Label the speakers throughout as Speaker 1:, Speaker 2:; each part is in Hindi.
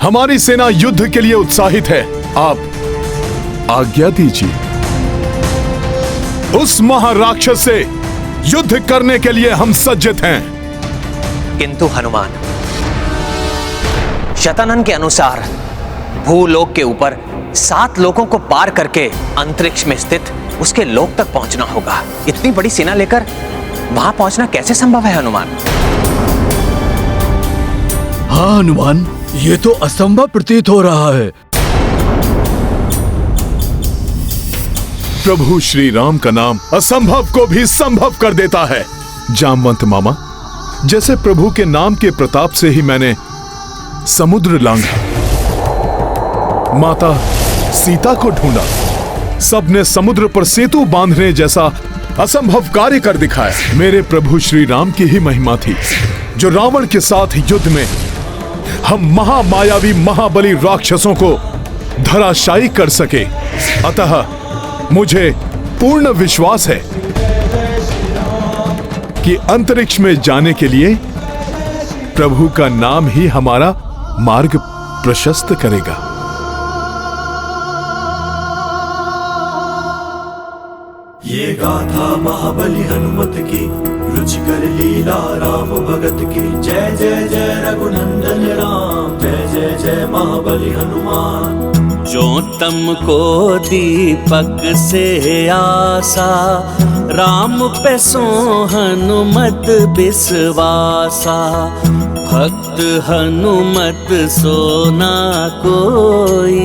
Speaker 1: हमारी सेना युद्ध के लिए उत्साहित है। आप आज्ञा दीजिए। उस महाराक्षस से युद्ध करने के लिए हम सज्जित हैं।
Speaker 2: किंतु हनुमान, शतानन के अनुसार भूलोक के ऊपर 7 लोकों को पार करके अंतरिक्ष में स्थित उसके लोक तक पहुंचना होगा। इतनी बड़ी सेना लेकर वहां पहुंचना कैसे संभव है हनुमान?
Speaker 3: हाँ हनुमान, ये तो असंभव प्रतीत हो रहा है।
Speaker 1: प्रभु श्री राम का नाम असंभव को भी संभव कर देता है। जामवंत मामा, जैसे प्रभु के नाम के प्रताप से ही मैंने समुद्र लांघा, माता सीता को ढूंढा, सबने समुद्र पर सेतु बांधने जैसा असंभव कार्य कर दिखाया। मेरे प्रभु श्री राम की ही महिमा थी जो रावण के साथ युद्ध में हम महामायावी महाबली राक्षसों को धराशायी कर सके। अतः मुझे पूर्ण विश्वास है कि अंतरिक्ष में जाने के लिए प्रभु का नाम ही हमारा मार्ग प्रशस्त करेगा।
Speaker 4: ये गाथा महाबली हनुमत की, रुचिकर लीला राम भगत की। जय जय जय रघुनंदन राम, जय जय जय महाबली हनुमान।
Speaker 5: जो तम को दीपक से आसा, राम पे सो हनुमत विश्वासा। भक्त हनुमत सोना कोई,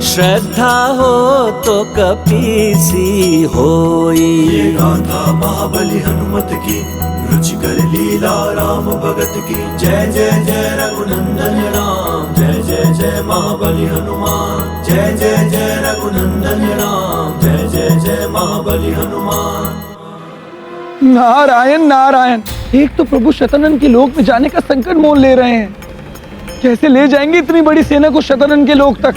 Speaker 5: श्रद्धा हो तो कपीसी होई।
Speaker 4: ये गाथा महाबली हनुमत की, रुचिकर लीला राम भगत की। जय जय जय रघुनंदन राम, जय जय जय महाबली हनुमान। जय जय जय रघुनंदन राम, जय जय जय महाबली हनुमान।
Speaker 6: नारायण नारायण, एक तो प्रभु शतानन के लोक में जाने का संकट मोल ले रहे हैं। कैसे ले जाएंगे इतनी बड़ी सेना को शतानन के लोक तक?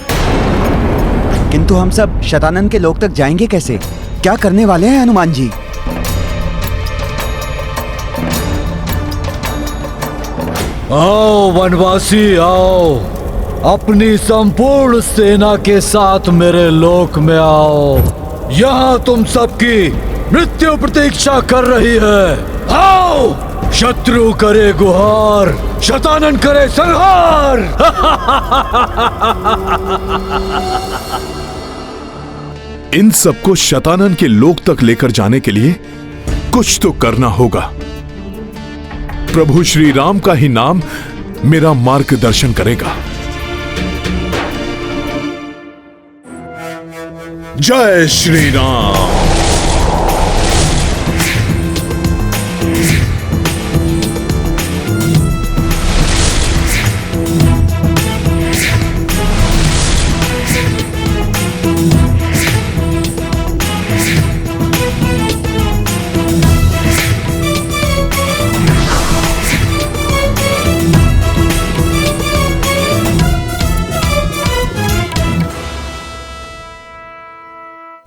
Speaker 7: किंतु हम सब शतानन के लोक तक जाएंगे कैसे? क्या करने वाले हैं हनुमान जी?
Speaker 3: आओ वनवासी आओ, अपनी संपूर्ण सेना के साथ मेरे लोक में आओ। यहाँ तुम सबकी मृत्यु प्रतीक्षा कर रही है। आओ, शत्रु करे गुहार, शतानन करे संहार।
Speaker 1: इन सबको शतानन के लोक तक लेकर जाने के लिए कुछ तो करना होगा। प्रभु श्री राम का ही नाम मेरा मार्गदर्शन करेगा। जय श्री राम।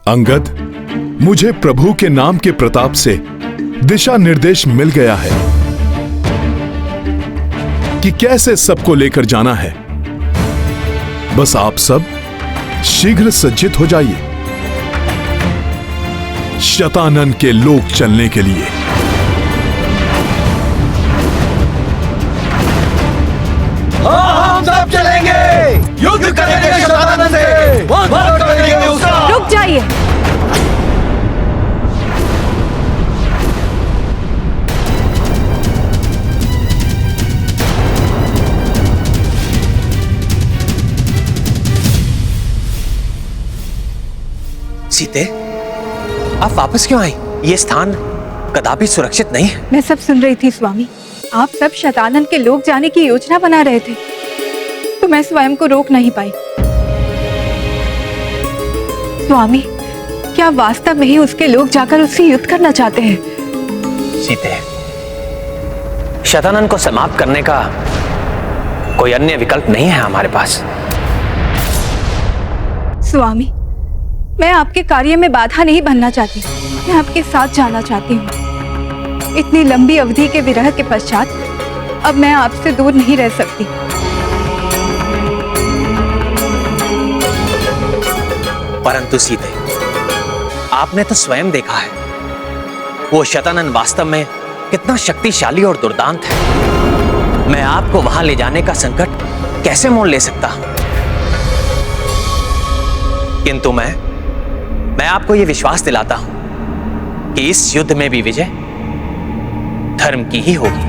Speaker 1: अंगद, मुझे प्रभु के नाम के प्रताप से दिशा निर्देश मिल गया है कि कैसे सबको लेकर जाना है। बस आप सब शीघ्र सज्जित हो जाइए शतानन के लोक चलने के लिए।
Speaker 3: हम सब चलेंगे, युद्ध करेंगे शतानन से, वध करेंगे उसका।
Speaker 8: रुक जाइए।
Speaker 2: सीते, आप वापस क्यों आई? ये स्थान कदापि सुरक्षित नहीं है।
Speaker 8: मैं सब सुन रही थी स्वामी। आप सब शतानन के लोक जाने की योजना बना रहे थे, तो मैं स्वयं को रोक नहीं पाई। स्वामी, क्या वास्तव में ही उसके लोग जाकर उससे युद्ध करना चाहते हैं?
Speaker 2: सीते, शतानन को समाप्त करने का कोई अन्य विकल्प नहीं है हमारे पास।
Speaker 8: स्वामी, मैं आपके कार्य में बाधा नहीं बनना चाहती, मैं आपके साथ जाना चाहती हूँ। इतनी लंबी अवधि के विरह के पश्चात अब मैं आपसे दूर नहीं रह सकती।
Speaker 2: परंतु सीते, आपने तो स्वयं देखा है वो शतानन वास्तव में कितना शक्तिशाली और दुर्दांत है। मैं आपको वहां ले जाने का संकट कैसे मोल ले सकता हूं? किंतु मैं आपको यह विश्वास दिलाता हूं कि इस युद्ध में भी विजय धर्म की ही होगी।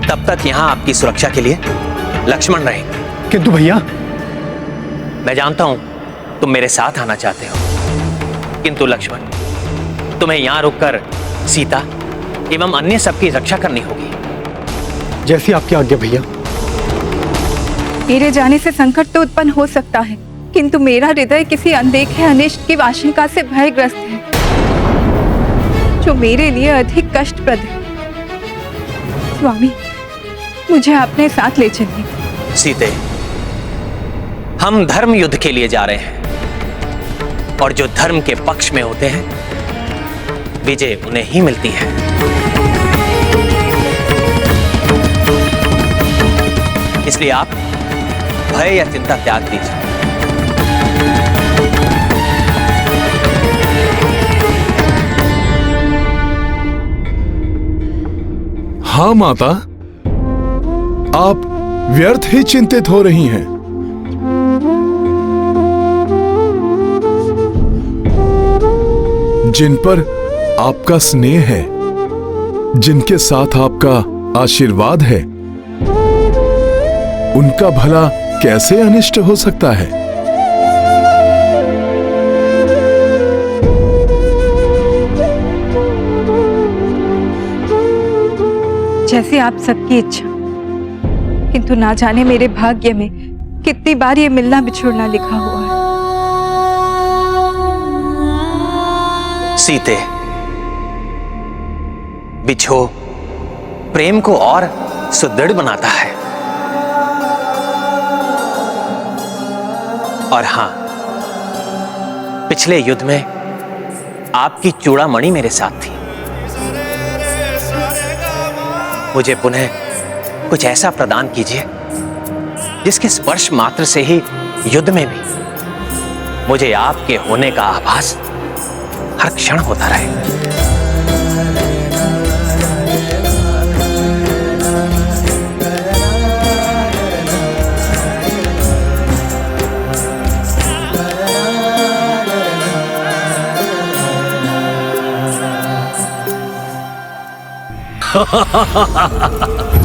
Speaker 2: तब तक यहां आपकी सुरक्षा के लिए लक्ष्मण रहेंगे।
Speaker 6: किंतु भैया,
Speaker 2: मैं जानता हूं तुम मेरे साथ आना चाहते हो, किंतु लक्ष्मण, तुम्हें यहां रुककर सीता एवं अन्य सबकी रक्षा करनी होगी।
Speaker 6: जैसी आपकी आज्ञा भैया।
Speaker 8: मेरे जाने से संकट तो उत्पन्न हो सकता है, किंतु मेरा हृदय किसी अनदेखे अनिष्ट की आशंका से भयग्रस्त है, जो मेरे लिए अधिक कष्टप्रद है। स्वामी, मुझे अपने साथ ले चलिए।
Speaker 2: सीते, हम धर्म युद्ध के लिए जा रहे हैं, और जो धर्म के पक्ष में होते हैं विजय उन्हें ही मिलती है। इसलिए आप भय या चिंता त्याग दीजिए।
Speaker 1: हाँ माता, आप व्यर्थ ही चिंतित हो रही हैं। जिन पर आपका स्नेह है, जिनके साथ आपका आशीर्वाद है, उनका भला कैसे अनिष्ट हो सकता है?
Speaker 8: जैसे आप सबकी इच्छा, किंतु ना जाने मेरे भाग्य में कितनी बार ये मिलना बिछुड़ना लिखा हुआ है।
Speaker 2: सीते, बिछो प्रेम को और सुदृढ़ बनाता है। और हां, पिछले युद्ध में आपकी चूड़ामणि मेरे साथ थी। मुझे पुनः कुछ ऐसा प्रदान कीजिए जिसके स्पर्श मात्र से ही युद्ध में भी मुझे आपके होने का आभास हर क्षण होता रहे।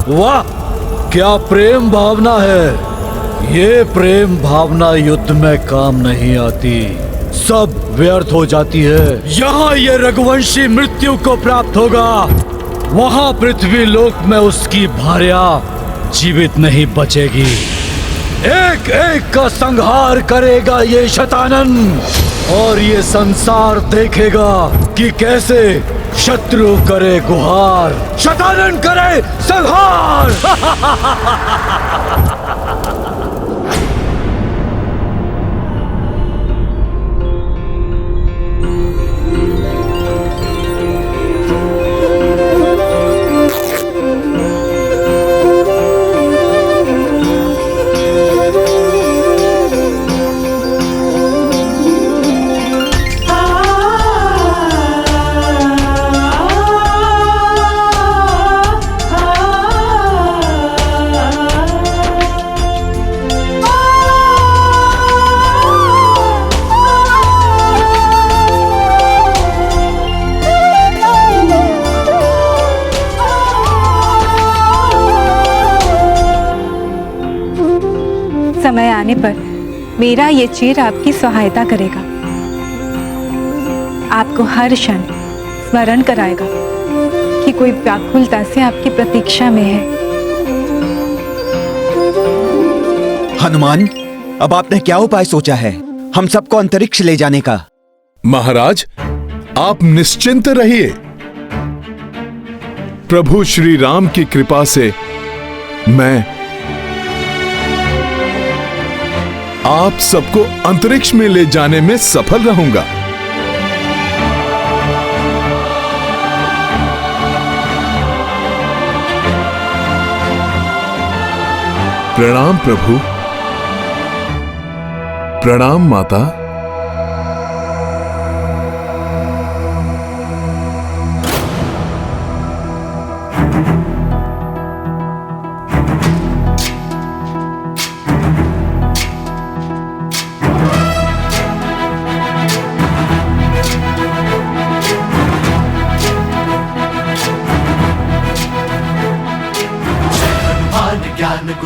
Speaker 3: वाह, क्या प्रेम भावना है! ये प्रेम भावना युद्ध में काम नहीं आती, सब व्यर्थ हो जाती है। यहाँ ये रघुवंशी मृत्यु को प्राप्त होगा, वहाँ पृथ्वी लोक में उसकी भार्या जीवित नहीं बचेगी। एक एक का संहार करेगा ये शतानन, और ये संसार देखेगा कि कैसे शत्रु करे गुहार, शतानन करे संहार।
Speaker 8: समय आने पर मेरा ये चीर आपकी सहायता करेगा, आपको हर क्षण स्मरण कराएगा कि कोई व्याकुलता से आपकी प्रतीक्षा में है।
Speaker 7: हनुमान, अब आपने क्या उपाय सोचा है हम सबको अंतरिक्ष ले जाने का?
Speaker 1: महाराज, आप निश्चिंत रहिए। प्रभु श्री राम की कृपा से मैं आप सबको अंतरिक्ष में ले जाने में सफल रहूंगा। प्रणाम प्रभु। प्रणाम माता।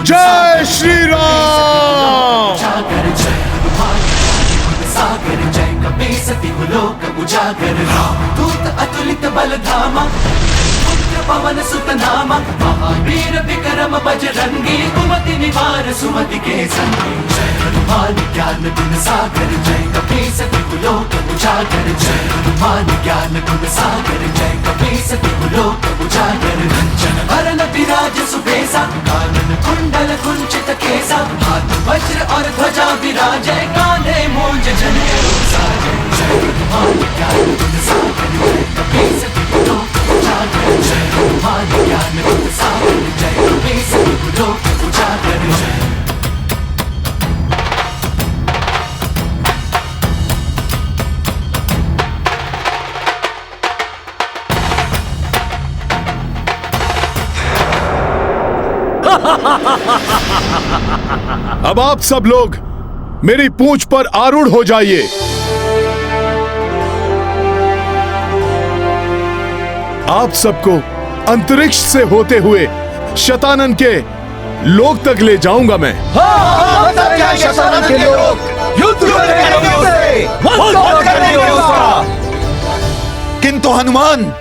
Speaker 1: जय श्री राम।
Speaker 4: सागर जय कपीसति लोक उजागर दूत अतुलित बल धामा पुत्र पवन सुत नामा महावीर विक्रम बजरंगी कुमति निवार सुमति के संगी जय हनुमान ज्ञान गुण सागर जय कपीसति लोक उजागर जय हनुमान ज्ञान गुण सागर जय कपीसति लोक उजागर कंचन वरण विराज सुबेसा कानन कुंडल कुंचित केसा हाथ वज्र और ध्वजा विराजै कांधे मूंज जनेऊ साजै जय हनुमान ज्ञान गुण सागर जय कपीसति लोक उजागर जय हनुमान ज्ञान गुण सागर जय कपीसति लोक उजागर जय।
Speaker 1: अब आप सब लोग मेरी पूंछ पर आरूढ़ हो जाइए। आप सबको अंतरिक्ष से होते हुए शतानन के लोक तक ले जाऊंगा मैं।
Speaker 7: किंतु हनुमान,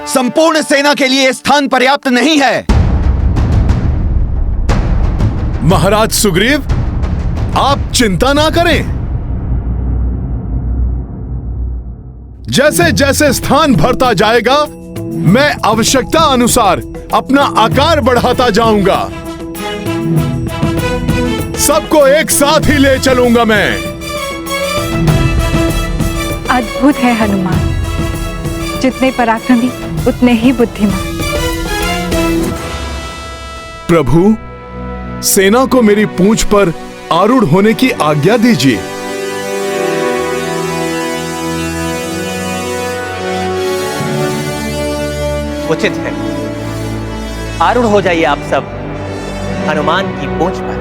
Speaker 7: संपूर्ण सेना के लिए स्थान पर्याप्त नहीं है।
Speaker 1: महाराज सुग्रीव, आप चिंता ना करें। जैसे जैसे स्थान भरता जाएगा मैं आवश्यकता अनुसार अपना आकार बढ़ाता जाऊंगा। सबको एक साथ ही ले चलूंगा मैं।
Speaker 8: अद्भुत है हनुमान, जितने पराक्रमी उतने ही बुद्धिमान।
Speaker 1: प्रभु, सेना को मेरी पूंछ पर आरूढ़ होने की आज्ञा दीजिए।
Speaker 2: उचित है, आरूढ़ हो जाइए आप सब हनुमान की पूंछ पर।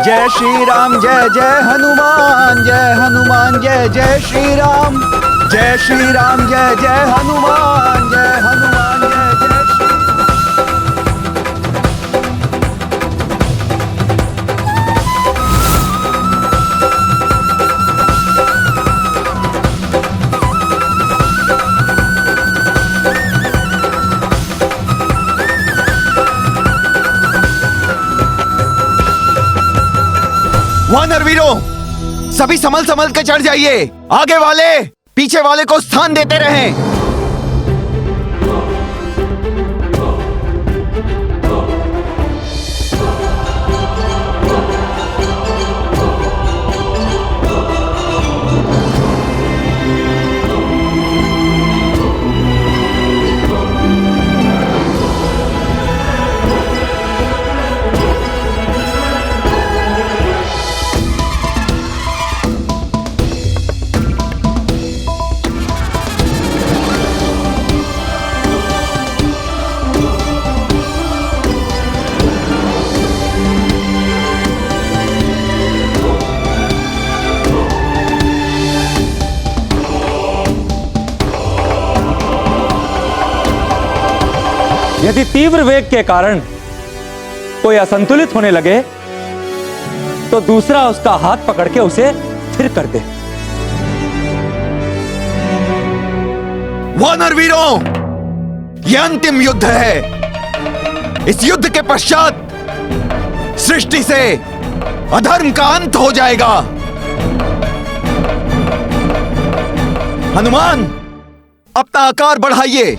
Speaker 7: जय श्री राम जय जय हनुमान, जय हनुमान जय जय श्री राम, जय श्री राम जय जय हनुमान, जय हनुमान जय जय वानर वीरों, सभी संभल संभल के चढ़ जाइए। आगे वाले पीछे वाले को स्थान देते रहें।
Speaker 9: यदि तीव्र वेग के कारण कोई असंतुलित होने लगे तो दूसरा उसका हाथ पकड़ के उसे स्थिर कर दे।
Speaker 7: वानर वीरों, यह अंतिम युद्ध है। इस युद्ध के पश्चात सृष्टि से अधर्म का अंत हो जाएगा। हनुमान, अपना आकार बढ़ाइए।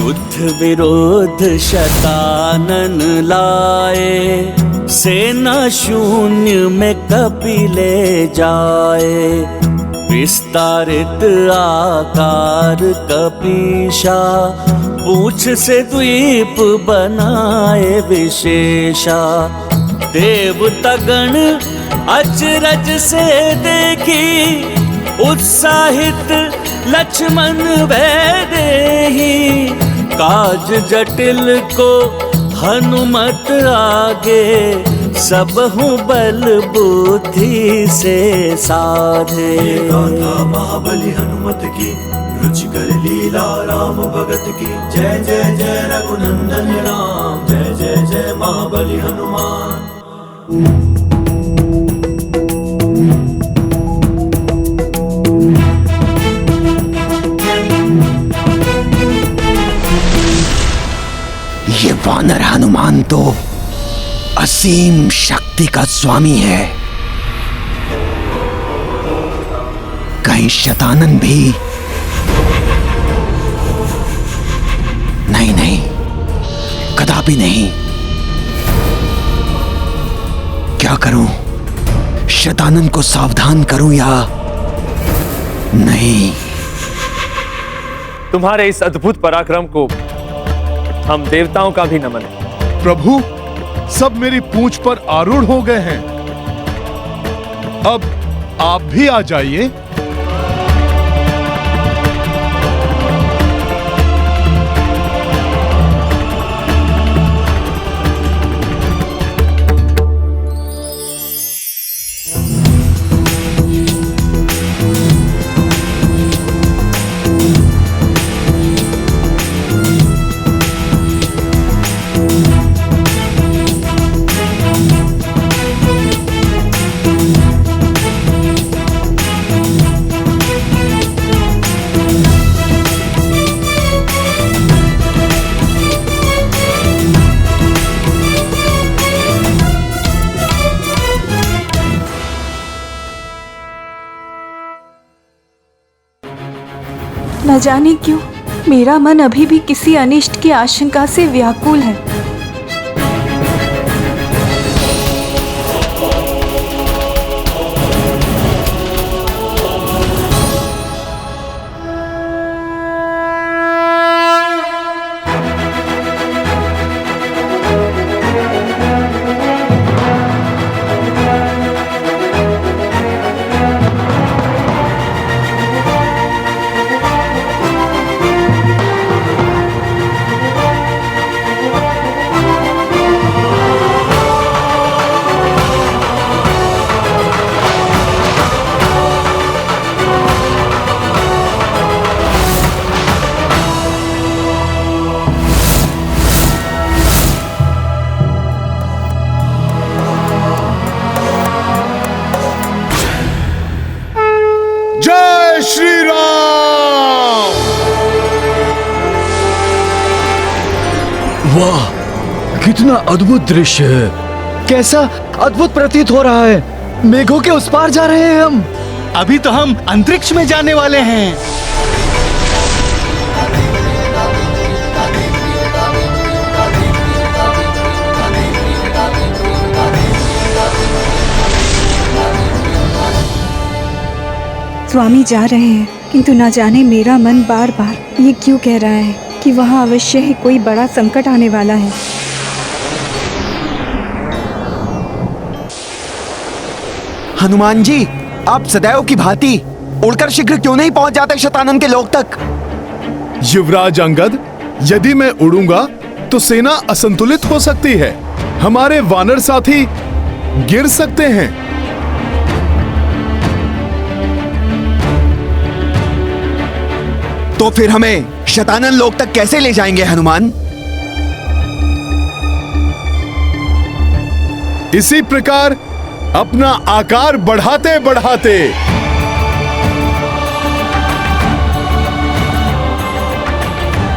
Speaker 5: युद्ध विरोध शतानन लाए, सेना शून्य में कपि ले जाए। विस्तारित आकार कपीशा, पूछ से द्वीप बनाए विशेषा। देवतागण अचरज से देखी, उत्साहित लक्ष्मण वैदेही। काज जटिल को हनुमत आगे, सबहु बल बुद्धि से साधे।
Speaker 4: ये गाथा महाबली हनुमत की, रुचिकर लीला राम भगत की। जय जय जय रघुनंदन राम, जय जय जय महाबली हनुमान।
Speaker 7: ये वानर हनुमान तो असीम शक्ति का स्वामी है। कहीं शतानन भी? नहीं नहीं, कदापि नहीं। क्या करूं? शतानन को सावधान करूं या नहीं?
Speaker 10: तुम्हारे इस अद्भुत पराक्रम को हम देवताओं का भी नमन है।
Speaker 1: प्रभु, सब मेरी पूंछ पर आरूढ़ हो गए हैं। अब आप भी आ जाइए।
Speaker 8: न जाने क्यों मेरा मन अभी भी किसी अनिष्ट की आशंका से व्याकुल है। श्री राम।
Speaker 3: वाह, कितना अद्भुत दृश्य है। कैसा अद्भुत प्रतीत हो रहा है। मेघों के उस पार जा रहे हैं हम।
Speaker 7: अभी तो हम अंतरिक्ष में जाने वाले हैं।
Speaker 8: स्वामी जा रहे हैं, किंतु न जाने मेरा मन बार बार ये क्यों कह रहा है कि वहाँ अवश्य ही कोई बड़ा संकट आने वाला है।
Speaker 7: हनुमान जी, आप सदैव की भांति उड़कर शीघ्र क्यों नहीं पहुंच जाते शतानन के लोक तक?
Speaker 1: युवराज अंगद, यदि मैं उड़ूंगा तो सेना असंतुलित हो सकती है। हमारे वानर साथी गिर सकते हैं।
Speaker 7: तो फिर हमें शतानन लोक तक कैसे ले जाएंगे हनुमान?
Speaker 1: इसी प्रकार अपना आकार बढ़ाते बढ़ाते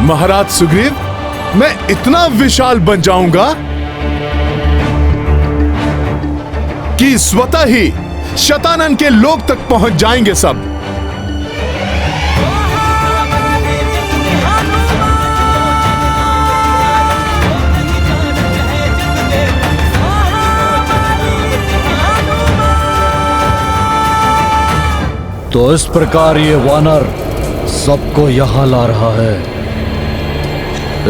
Speaker 1: महाराज सुग्रीव, मैं इतना विशाल बन जाऊंगा कि स्वतः ही शतानन के लोक तक पहुंच जाएंगे सब।
Speaker 3: तो इस प्रकार ये वानर सबको यहाँ ला रहा है।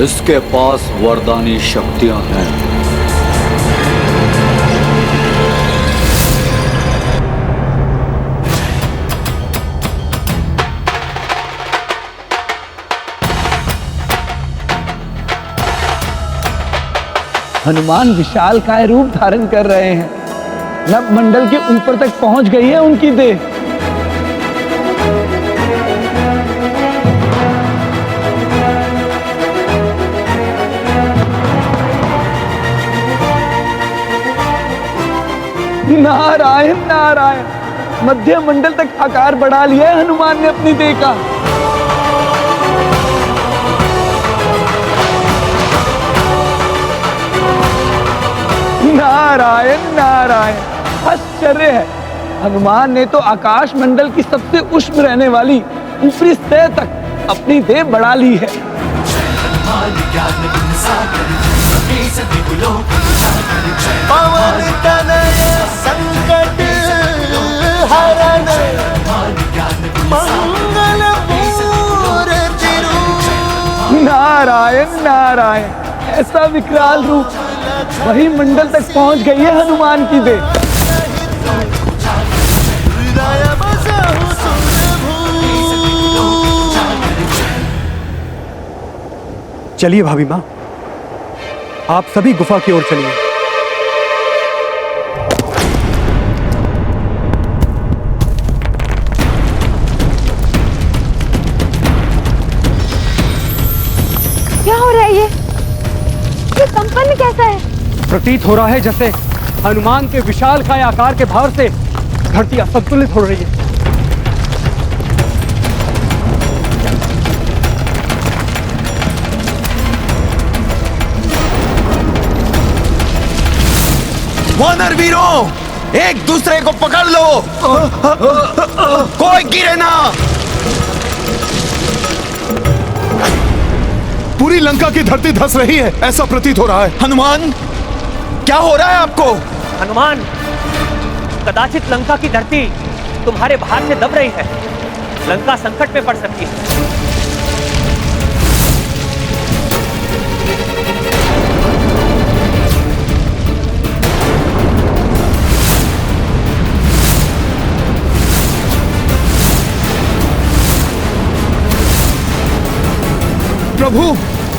Speaker 3: इसके पास वरदानी शक्तियां हैं।
Speaker 6: हनुमान विशालकाय रूप धारण कर रहे हैं। नभ मंडल के ऊपर तक पहुंच गई है उनकी देह। नारायण नारायण, मध्य मंडल तक आकार बढ़ा लिया है हनुमान ने अपनी देह का। नारायण नारायण, आश्चर्य है। हनुमान ने तो आकाश मंडल की सबसे उष्ण रहने वाली ऊपरी सतह तक अपनी देह बढ़ा ली है।
Speaker 4: पवन तनय संकट हरण मंगल मूर्ति रूप।
Speaker 6: नारायण नारायण, ऐसा विकराल रूप, वही मंडल तक पहुंच गई है हनुमान की देह।
Speaker 10: चलिए भाभी माँ, आप सभी गुफा की ओर चलिए।
Speaker 8: क्या हो रहा है ये कंपन कैसा है?
Speaker 10: प्रतीत हो रहा है जैसे हनुमान के विशालकाय आकार के भार से धरती असंतुलित हो रही है।
Speaker 7: वानर वीरों, एक दूसरे को पकड़ लो, कोई गिरे ना।
Speaker 1: पूरी लंका की धरती धंस रही है, ऐसा प्रतीत हो रहा है।
Speaker 7: हनुमान, क्या हो रहा है आपको?
Speaker 2: हनुमान, कदाचित लंका की धरती तुम्हारे भार से दब रही है। लंका संकट में पड़ सकती है।
Speaker 1: प्रभु,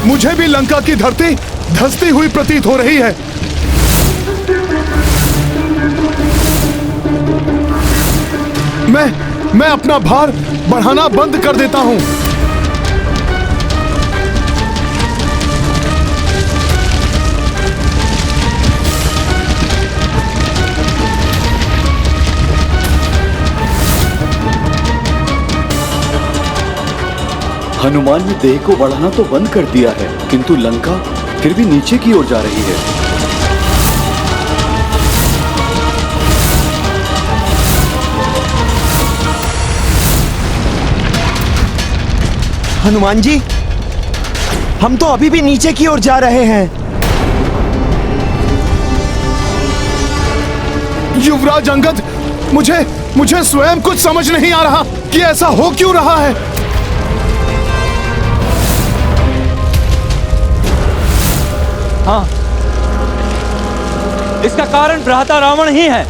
Speaker 1: मुझे भी लंका की धरती धंसती हुई प्रतीत हो रही है। मैं अपना भार बढ़ाना बंद कर देता हूं।
Speaker 3: हनुमान ने देह को बढ़ाना तो बंद कर दिया है, किंतु लंका फिर भी नीचे की ओर जा रही है।
Speaker 7: हनुमान जी, हम तो अभी भी नीचे की ओर जा रहे हैं।
Speaker 1: युवराज अंगद, मुझे स्वयं कुछ समझ नहीं आ रहा कि ऐसा हो क्यों रहा है।
Speaker 9: हाँ, इसका कारण भ्राता रावण ही है।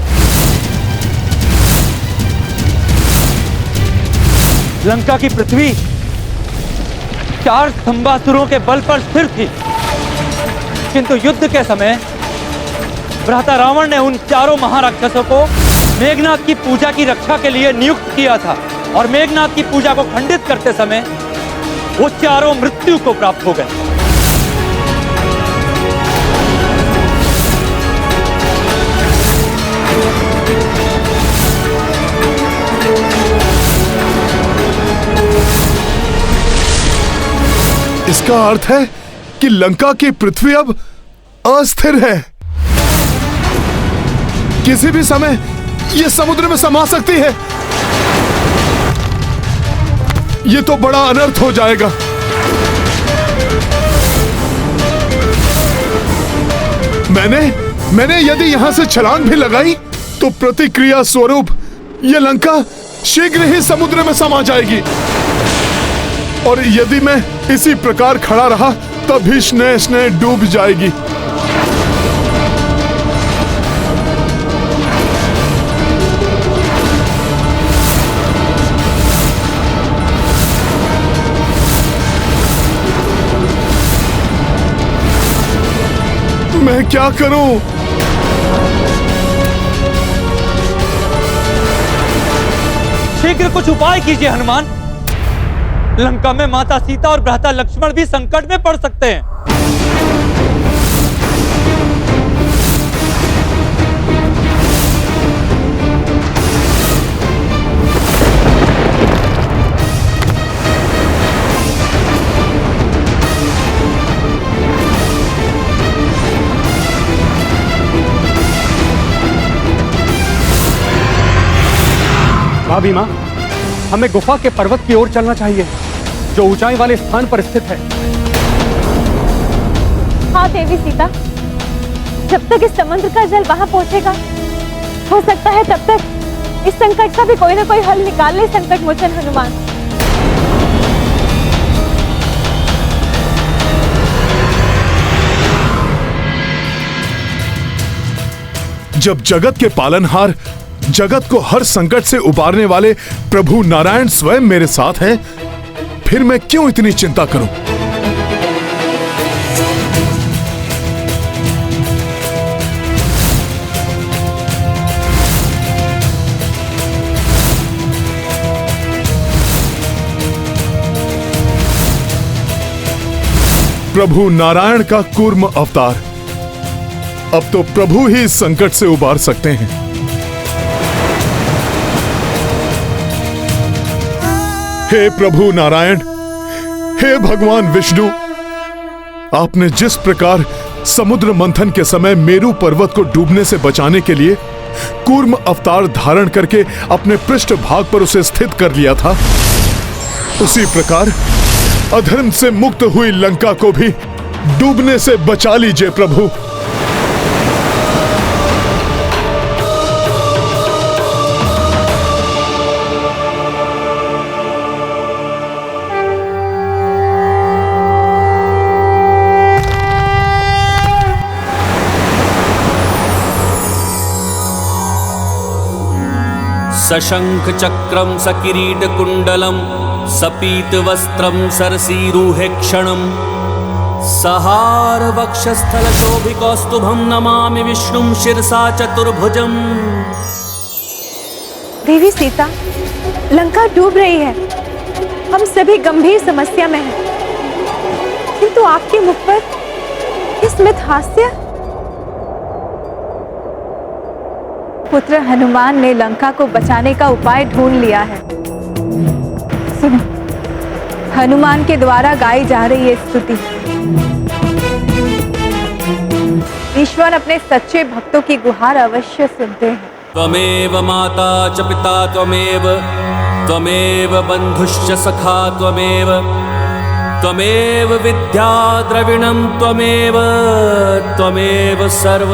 Speaker 9: लंका की पृथ्वी 4 स्तंभासुरों के बल पर स्थिर थी, किंतु युद्ध के समय भ्राता रावण ने उन चारों महाराक्षसों को मेघनाथ की पूजा की रक्षा के लिए नियुक्त किया था, और मेघनाथ की पूजा को खंडित करते समय वो चारों मृत्यु को प्राप्त हो गए।
Speaker 1: इसका अर्थ है कि लंका की पृथ्वी अब अस्थिर है। किसी भी समय यह समुद्र में समा सकती है। यह तो बड़ा अनर्थ हो जाएगा। मैंने यदि यहां से छलांग भी लगाई तो प्रतिक्रिया स्वरूप यह लंका शीघ्र ही समुद्र में समा जाएगी। और यदि मैं इसी प्रकार खड़ा रहा तभी स्नेह डूब जाएगी। मैं क्या करूं?
Speaker 9: शीघ्र कुछ उपाय कीजिए हनुमान। लंका में माता सीता और भ्राता लक्ष्मण भी संकट में पड़ सकते हैं।
Speaker 10: भाभी माँ, हमें गुफा के पर्वत की ओर चलना चाहिए जो ऊंचाई वाले स्थान पर स्थित है।
Speaker 11: हाँ देवी सीता, जब तक इस समुद्र का जल वहां पहुंचेगा, हो सकता है तब तक इस संकट का भी कोई ना कोई हल निकाल ले संकट मोचन हनुमान।
Speaker 1: जब जगत के पालनहार, जगत को हर संकट से उबारने वाले प्रभु नारायण स्वयं मेरे साथ हैं, फिर मैं क्यों इतनी चिंता करूं? प्रभु नारायण का कूर्म अवतार, अब तो प्रभु ही इस संकट से उबार सकते हैं। हे प्रभु नारायण, हे भगवान विष्णु, आपने जिस प्रकार समुद्र मंथन के समय मेरू पर्वत को डूबने से बचाने के लिए कूर्म अवतार धारण करके अपने पृष्ठ भाग पर उसे स्थित कर लिया था, उसी प्रकार अधर्म से मुक्त हुई लंका को भी डूबने से बचा लीजिए प्रभु।
Speaker 5: सशंख चक्रम सकिरीट कुंडलम सपीत वस्त्रम सरसीरुहे क्षणम सहार वक्षस्थल शोभिकौस्तुभम नमामि विष्णुम शिरसा चतुर्भुजम।
Speaker 11: देवी सीता, लंका डूब रही है, हम सभी गंभीर समस्या में हैं, किंतु आपके मुख पर ये स्मित हास्य।
Speaker 8: पुत्र हनुमान ने लंका को बचाने का उपाय ढूंढ लिया है। सुनो, हनुमान के द्वारा गाई जा रही है स्तुति। ईश्वर अपने सच्चे भक्तों की गुहार अवश्य सुनते हैं।
Speaker 5: त्वमेव माता च पिता त्वमेव बंधुश्च सखा त्वमेव विद्या द्रविणं त्वमेव सर्व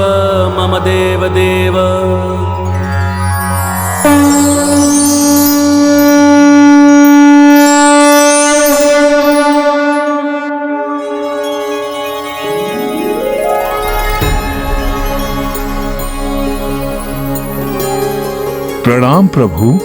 Speaker 5: मम देव देव।
Speaker 1: प्रणाम प्रभु।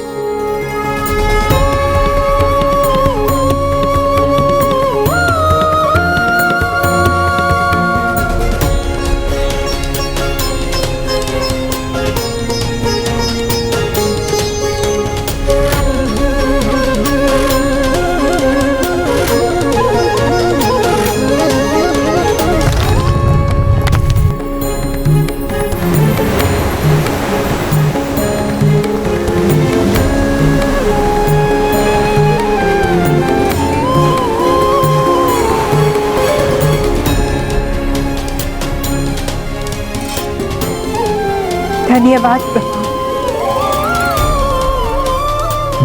Speaker 8: धन्यवाद प्रभु।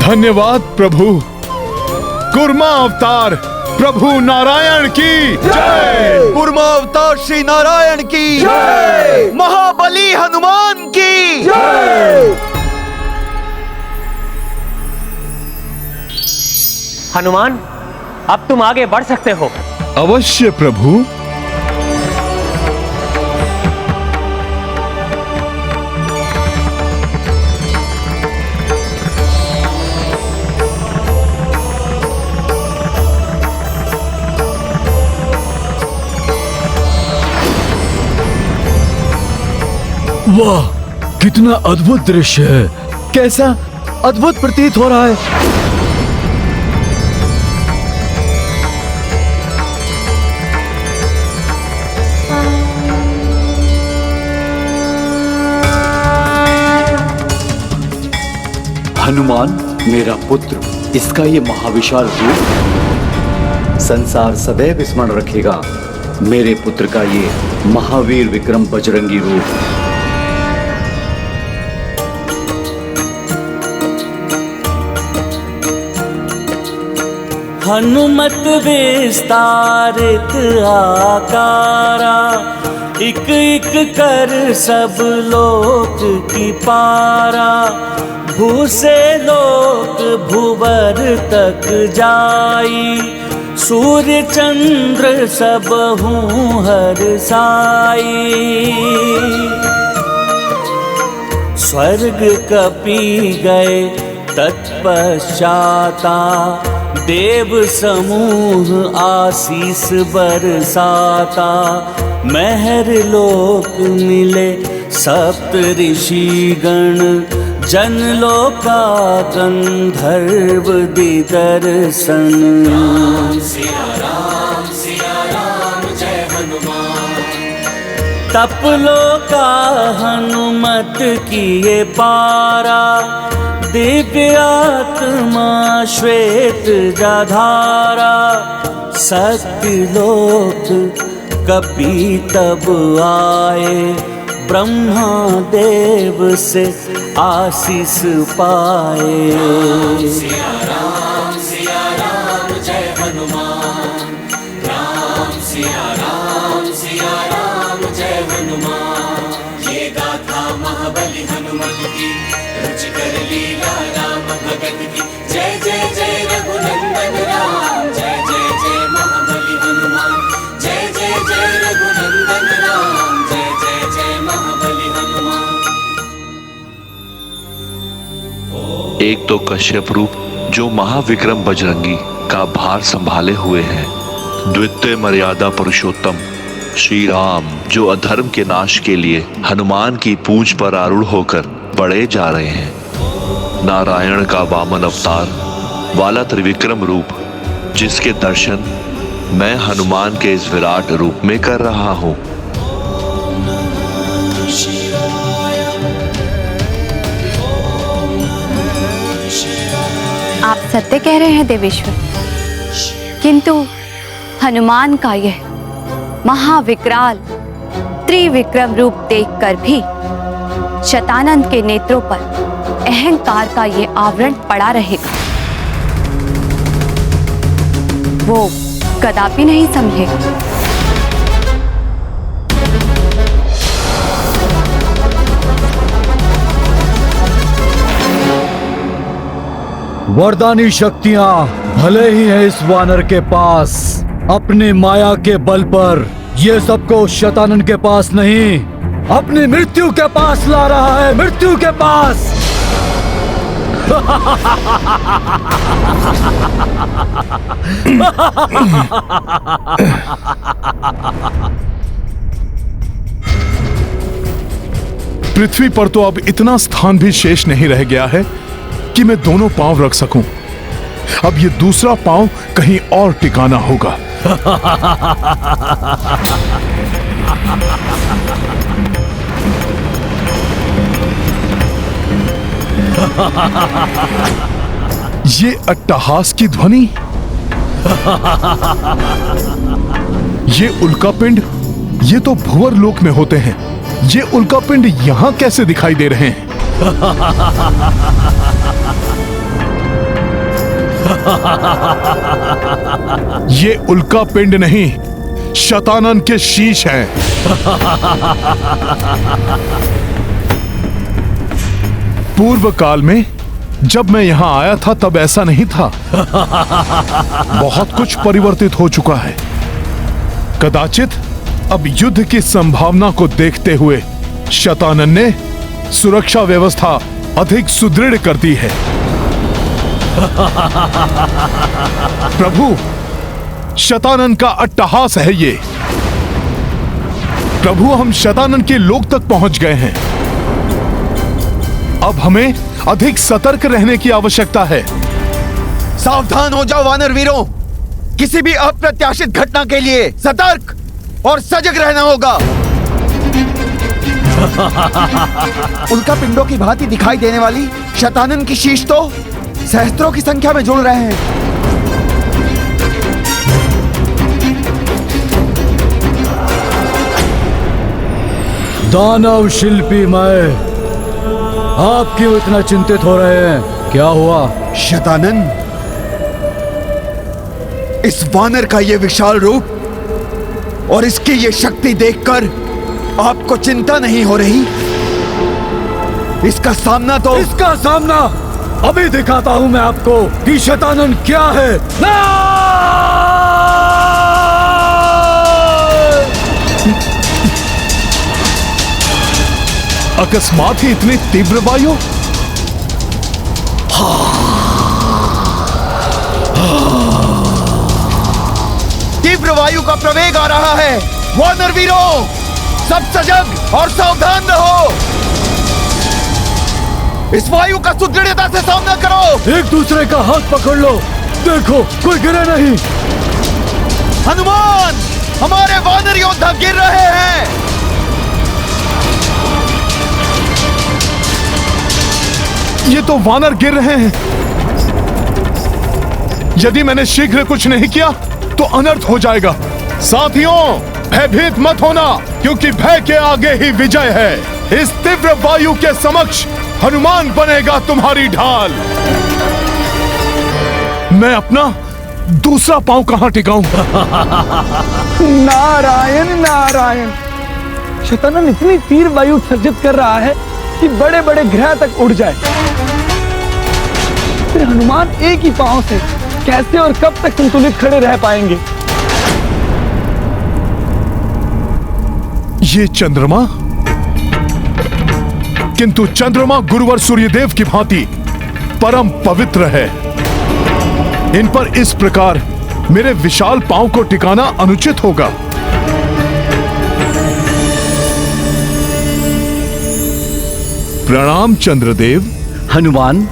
Speaker 1: धन्यवाद प्रभु। कूर्मा अवतार प्रभु नारायण की जय।
Speaker 7: कूर्मा अवतार श्री नारायण की जय। महाबली हनुमान की जय।
Speaker 2: हनुमान, अब तुम आगे बढ़ सकते हो।
Speaker 1: अवश्य प्रभु।
Speaker 3: वाह, कितना अद्भुत दृश्य है। कैसा अद्भुत प्रतीत हो रहा है।
Speaker 12: हनुमान मेरा पुत्र, इसका ये महाविशाल रूप संसार सदैव स्मरण रखेगा। मेरे पुत्र का ये महावीर विक्रम बजरंगी रूप।
Speaker 5: हनुमत विस्तारित आकारा, इक इक कर सब लोक की पारा। भू से लोक भूवर तक जाई, सूर्य चंद्र सब हूँ हर साई। स्वर्ग कपि गए तत्पश्चाता, देव समूह आशीष बरसाता। महर लोक मिले सप्त ऋषि गण, जन लोका गंधर्व दिदर्शन।
Speaker 4: सिया राम जय हनुमान।
Speaker 5: तप लोका हनुमत किए पारा, दिव्य आत्मा श्वेत जाधारा। सत्य लोक कपि तब आए, ब्रह्मा देव से आशीष पाए।
Speaker 4: सिया राम जय हनुमान। राम सिया राम जय हनुमान। ये गाथा महाबली हनुमत की, रुचिकर लीला राम भगत की। जय जय जय रघुनंदन राम, जय जय जय महाबली हनुमान। जय जय जय रघुनंदन राम, जय जय जय महाबली हनुमान।
Speaker 13: एक तो कश्यप रूप जो महाविक्रम बजरंगी का भार संभाले हुए हैं, द्वितीय मर्यादा पुरुषोत्तम श्री राम जो अधर्म के नाश के लिए हनुमान की पूंछ पर आरूढ़ होकर बढ़े जा रहे हैं, नारायण का वामन अवतार वाला त्रिविक्रम रूप जिसके दर्शन मैं हनुमान के इस विराट रूप में कर रहा हूं।
Speaker 14: आप सत्य कह रहे हैं देवेश्वर, किंतु हनुमान का यह महाविकराल त्रिविक्रम रूप देखकर भी शतानंद के नेत्रों पर अहंकार का ये आवरण पड़ा रहेगा। वो कदापि नहीं समझेगा।
Speaker 3: वरदानी शक्तियां भले ही है इस वानर के पास, अपनी माया के बल पर ये सबको शतानंद के पास नहीं, अपनी मृत्यु के पास ला रहा है, मृत्यु के पास।
Speaker 1: पृथ्वी पर तो अब इतना स्थान भी शेष नहीं रह गया है कि मैं दोनों पांव रख सकूं। अब ये दूसरा पांव कहीं और टिकाना होगा। ये अट्टहास की ध्वनि, ये उल्कापिंड, ये तो भुवर लोक में होते हैं। ये उल्कापिंड यहां कैसे दिखाई दे रहे हैं? ये उल्कापिंड नहीं, शतानंद के शीश हैं। पूर्व काल में जब मैं यहाँ आया था तब ऐसा नहीं था। बहुत कुछ परिवर्तित हो चुका है। कदाचित अब युद्ध की संभावना को देखते हुए शतानन ने सुरक्षा व्यवस्था अधिक सुदृढ़ कर दी है। प्रभु, शतानन का अट्टहास है ये। प्रभु, हम शतानन के लोक तक पहुंच गए हैं। अब हमें अधिक सतर्क रहने की आवश्यकता है।
Speaker 7: सावधान हो जाओ वानर वीरों, किसी भी अप्रत्याशित घटना के लिए सतर्क और सजग रहना होगा। उल्का पिंडों की भांति दिखाई देने वाली शतानन की शीश तो सहस्त्रों की संख्या में जुड़ रहे हैं।
Speaker 3: दानव शिल्पी मैं, आप क्यों इतना चिंतित हो रहे हैं? क्या हुआ?
Speaker 7: शतानन, इस वानर का ये विशाल रूप और इसकी ये शक्ति देखकर आपको चिंता नहीं हो रही? इसका सामना
Speaker 3: अभी दिखाता हूं मैं आपको कि शतानन क्या है।
Speaker 1: अकस्मात ही इतनी तीव्र वायु?
Speaker 7: तीव्र वायु का प्रवेग आ रहा है। वानर वीरों, सब सजग और सावधान रहो। इस वायु का सुदृढ़ता से सामना करो।
Speaker 3: एक दूसरे का हाथ पकड़ लो, देखो कोई गिरे नहीं।
Speaker 7: हनुमान, हमारे वानर योद्धा गिर रहे हैं।
Speaker 1: ये तो वानर गिर रहे हैं। यदि मैंने शीघ्र कुछ नहीं किया तो अनर्थ हो जाएगा। साथियों, भयभीत मत होना, क्योंकि भय के आगे ही विजय है। इस तीव्र वायु के समक्ष हनुमान बनेगा तुम्हारी ढाल। मैं अपना दूसरा पांव कहां टिकाऊं?
Speaker 6: नारायण नारायण, शतानन इतनी तीव्र वायु उत्सर्जित कर रहा है कि बड़े बड़े ग्रह तक उड़ जाए। फिर हनुमान एक ही पांव से कैसे और कब तक संतुलित खड़े रह पाएंगे?
Speaker 1: ये चंद्रमा, किंतु चंद्रमा गुरुवर सूर्यदेव की भांति परम पवित्र है। इन पर इस प्रकार मेरे विशाल पांव को टिकाना अनुचित होगा। प्रणाम चंद्रदेव।
Speaker 12: हनुमान,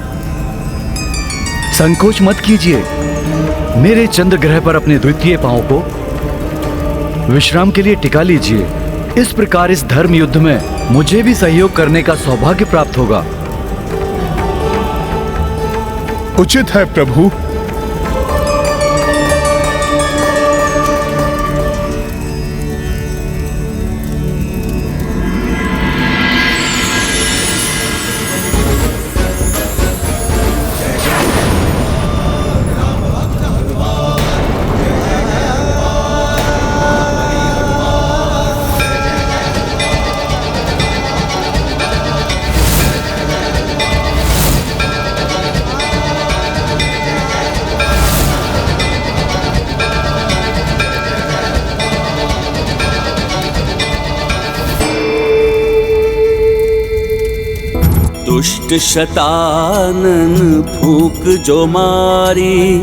Speaker 12: संकोच मत कीजिए। मेरे चंद्र ग्रह पर अपने द्वितीय पांव को विश्राम के लिए टिका लीजिए। इस प्रकार इस धर्म युद्ध में मुझे भी सहयोग करने का सौभाग्य प्राप्त होगा।
Speaker 1: उचित है प्रभु।
Speaker 5: दुष्ट शतानन फूक जो मारी,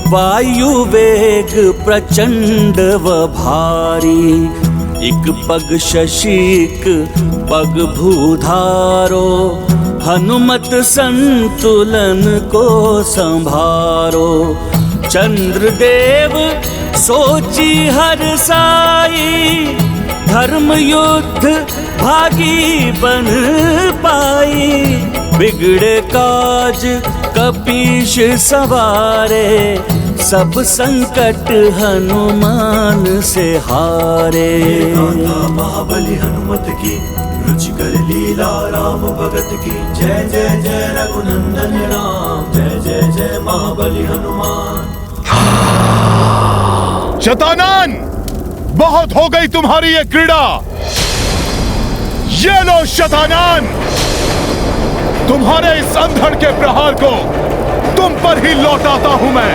Speaker 5: वायु वेग प्रचंड व भारी। एक पग शशीक पग भूधारो, हनुमत संतुलन को संभारो। चंद्रदेव सोची हर साई, धर्म युद्ध भागी बन पाई। बिगड़े काज कपीश सवारे, सब संकट हनुमान से हारे।
Speaker 4: महाबली हनुमत की रुचिकर लीला राम भगत की। जय जय जय रघुनंदन राम, जय जय जय महाबली हनुमान।
Speaker 1: शतानन, बहुत हो गई तुम्हारी ये क्रीड़ा। ये लो शतानन, तुम्हारे इस अंधड़ के प्रहार को तुम पर ही लौटाता हूं मैं।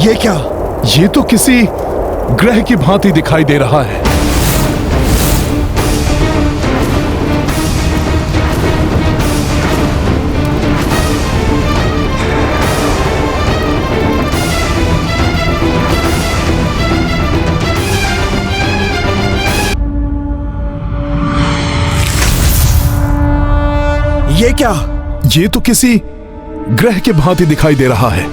Speaker 7: ये क्या?
Speaker 1: ये तो किसी ग्रह की भांति दिखाई दे रहा है।
Speaker 7: ये क्या?
Speaker 1: ये तो किसी ग्रह की भांति दिखाई दे रहा है।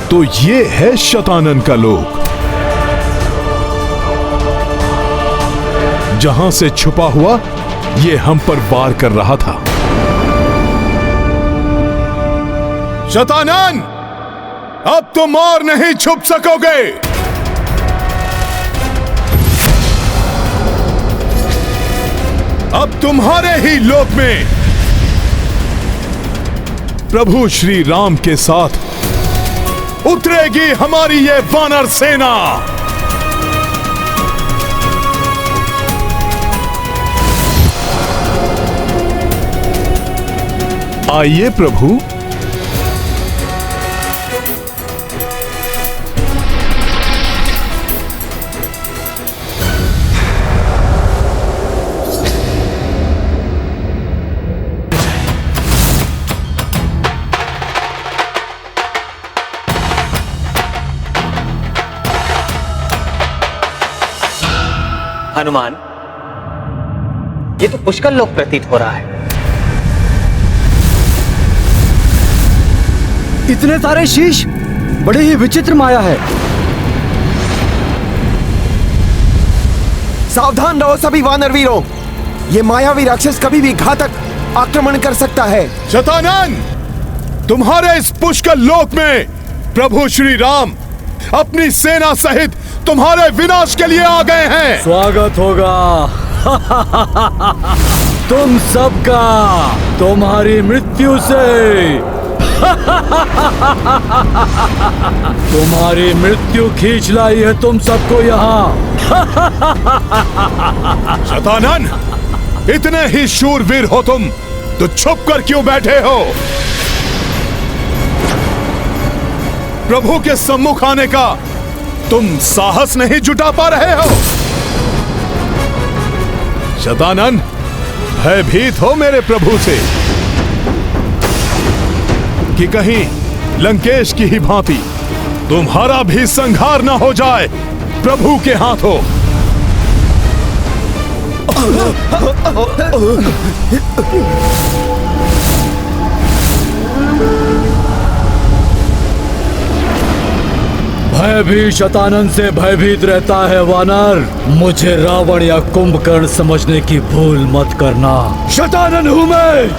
Speaker 1: तो ये है शतानन का लोक, जहां से छुपा हुआ ये हम पर वार कर रहा था। शतानन, अब तुम और नहीं छुप सकोगे। अब तुम्हारे ही लोक में प्रभु श्री राम के साथ उतरेगी हमारी ये वानर सेना। आइए प्रभु।
Speaker 2: हनुमान, ये तो पुष्कल लोक प्रतीत हो रहा है।
Speaker 7: इतने सारे शीश, बड़ी ही विचित्र माया है। सावधान रहो सभी वानर वीरों, ये मायावी राक्षस कभी भी घातक आक्रमण कर सकता है।
Speaker 1: शतानन, तुम्हारे इस पुष्कल लोक में प्रभु श्री राम अपनी सेना सहित तुम्हारे विनाश के लिए आ गए हैं।
Speaker 3: स्वागत होगा तुम सबका तुम्हारी मृत्यु से। तुम्हारी मृत्यु खींच लाई है तुम सबको यहाँ।
Speaker 1: शतानन, इतने ही शूरवीर हो तुम तो छुप कर क्यों बैठे हो? प्रभु के सम्मुख आने का तुम साहस नहीं जुटा पा रहे हो? शतानन, भयभीत हो मेरे प्रभु से कि कहीं लंकेश की ही भांति तुम्हारा भी संहार न हो जाए प्रभु के हाथों।
Speaker 3: भय भी शतानन से भयभीत रहता है वानर। मुझे रावण या कुंभकर्ण समझने की भूल मत करना। शतानन हूं मैं।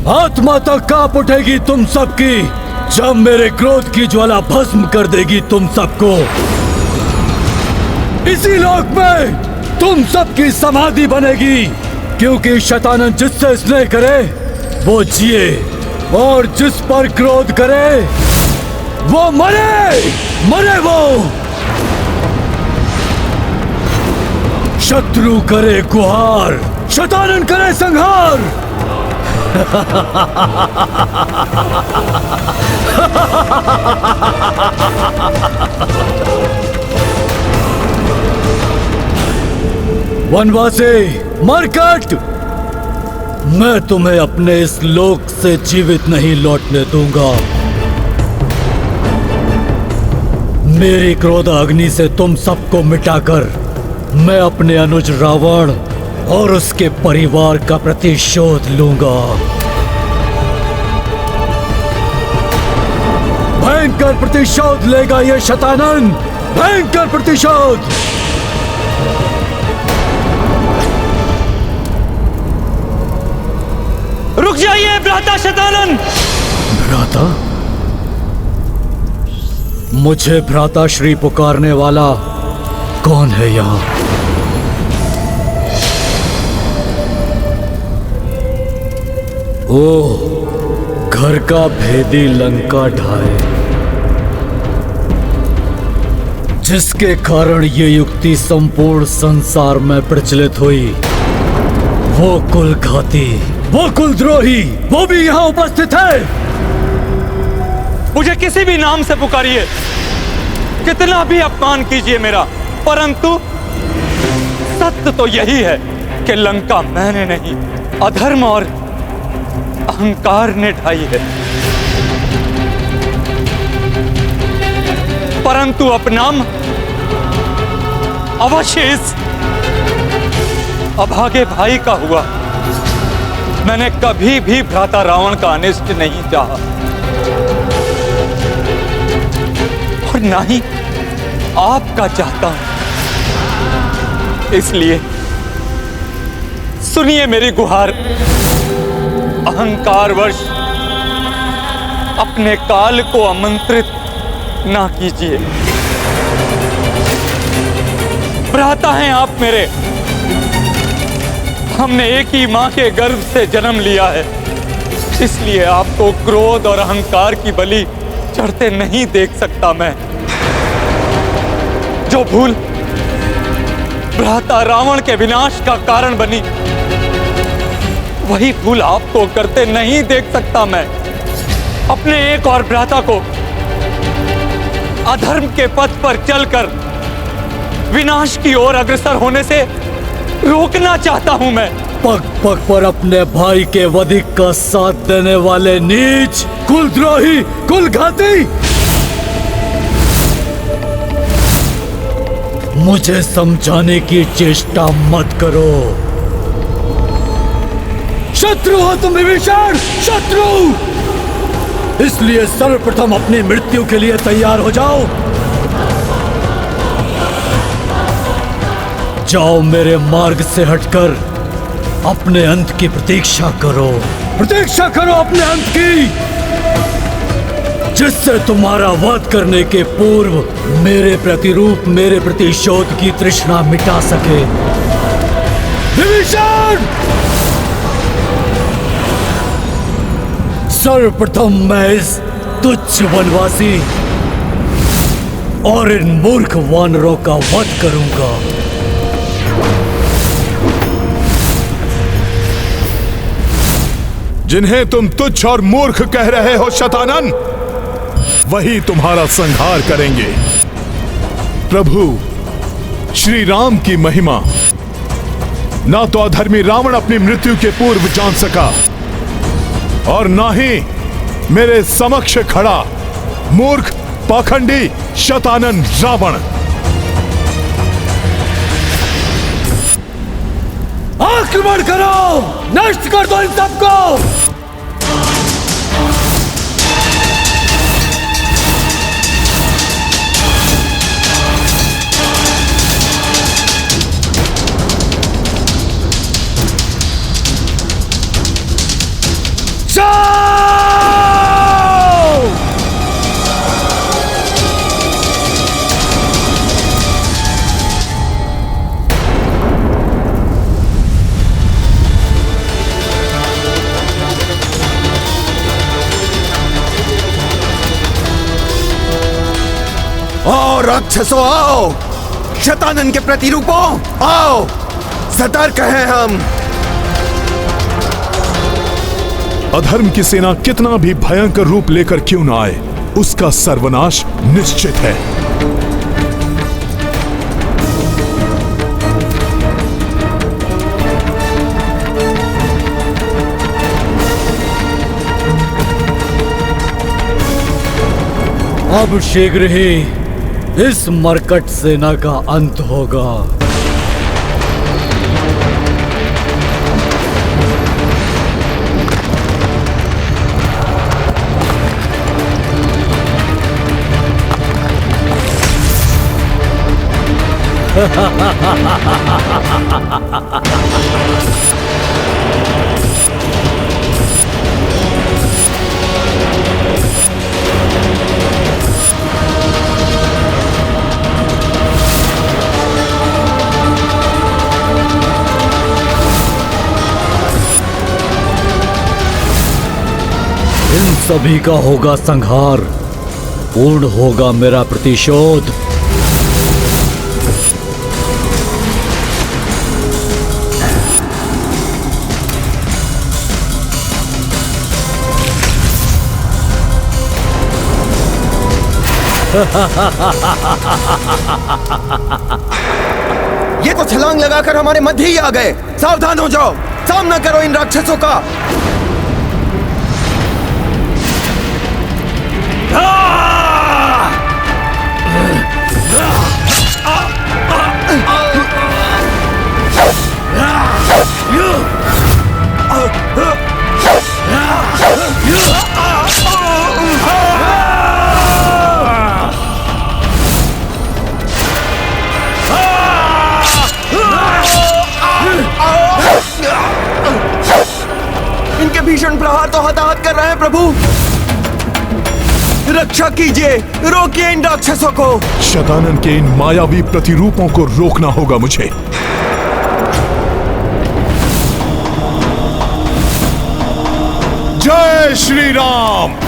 Speaker 3: आत्मा तक कांप उठेगी तुम सबकी जब मेरे क्रोध की ज्वाला भस्म कर देगी तुम सबको। इसी लोक में तुम सबकी समाधि बनेगी, क्योंकि शैतानन जिससे स्नेह करे वो जिए और जिस पर क्रोध करे वो मरे। मरे वो। शत्रु करे गुहार, शैतानन करे संहार। वनवासी मरकट, मैं तुम्हें अपने इस लोक से जीवित नहीं लौटने दूंगा। मेरी क्रोध अग्नि से तुम सबको मिटाकर मैं अपने अनुज रावण और उसके परिवार का प्रतिशोध लूंगा। भयंकर प्रतिशोध लेगा ये शैतानन, भयंकर प्रतिशोध।
Speaker 9: रुक जाइए भ्राता शैतानन।
Speaker 3: भ्राता? मुझे भ्राता श्री पुकारने वाला कौन है यहाँ? ओह, घर का भेदी लंका ढाए, जिसके कारण ये युक्ति संपूर्ण संसार में प्रचलित हुई। वो कुलघाती, वो कुलद्रोही, वो भी यहाँ उपस्थित है।
Speaker 9: मुझे किसी भी नाम से पुकारिए, कितना भी अपमान कीजिए मेरा, परंतु सत्य तो यही है कि लंका मैंने नहीं, अधर्म और अहंकार ने ढाई है। परंतु अपनाम अवश्य इस अभागे भाई का हुआ। मैंने कभी भी भ्राता रावण का अनिष्ट नहीं चाहा और ना ही आपका चाहता हूं। इसलिए सुनिए मेरी गुहार, अहंकारवश अपने काल को आमंत्रित ना कीजिए। भ्राता हैं आप मेरे, हमने एक ही मां के गर्भ से जन्म लिया है, इसलिए आपको क्रोध और अहंकार की बलि चढ़ते नहीं देख सकता मैं। जो भूल भ्राता रावण के विनाश का कारण बनी, वही भूल आपको करते नहीं देख सकता मैं। अपने एक और भ्राता को अधर्म के पथ पर चलकर विनाश की ओर अग्रसर होने से रोकना चाहता हूं मैं।
Speaker 3: पग पग पर अपने भाई के वधिक का साथ देने वाले नीच, कुलद्रोही, कुलघाती, मुझे समझाने की चेष्टा मत करो। शत्रु हो तुम विभीषण, शत्रु। इसलिए सर्वप्रथम अपनी मृत्यु के लिए तैयार हो जाओ। जाओ मेरे मार्ग से हटकर अपने अंत की प्रतीक्षा करो। प्रतीक्षा करो अपने अंत की, जिससे तुम्हारा वध करने के पूर्व मेरे प्रतिरूप, मेरे प्रतिशोध की तृष्णा मिटा सके। विभीषण, सर्वप्रथम मैं इस तुच्छ वनवासी और इन मूर्ख वानरों का वध करूंगा।
Speaker 1: जिन्हें तुम तुच्छ और मूर्ख कह रहे हो शैतानन, वही तुम्हारा संहार करेंगे। प्रभु श्री राम की महिमा ना तो अधर्मी रावण अपनी मृत्यु के पूर्व जान सका और ना ही मेरे समक्ष खड़ा मूर्ख पाखंडी शैतानन रावण।
Speaker 3: आक्रमण करो, नष्ट कर दो इन सबको।
Speaker 7: आओ राक्षसों आओ, शतानन के प्रतिरूपों आओ, सतर्क हैं हम।
Speaker 1: अधर्म की सेना कितना भी भयंकर रूप लेकर क्यों ना आए, उसका सर्वनाश निश्चित है।
Speaker 3: अब शीघ्र ही इस मरकट सेना का अंत होगा। इन सभी का होगा संहार, पूर्ण होगा मेरा प्रतिशोध।
Speaker 7: ये तो छलांग लगाकर हमारे मध्य ही आ गए। सावधान हो जाओ, सामना करो इन राक्षसों का। इनके भीषण प्रहार तो हताहत कर रहे हैं प्रभु। रक्षा कीजिए, रोकिए इन राक्षसों को।
Speaker 1: शतानन के इन मायावी प्रतिरूपों को रोकना होगा मुझे। जय श्री राम।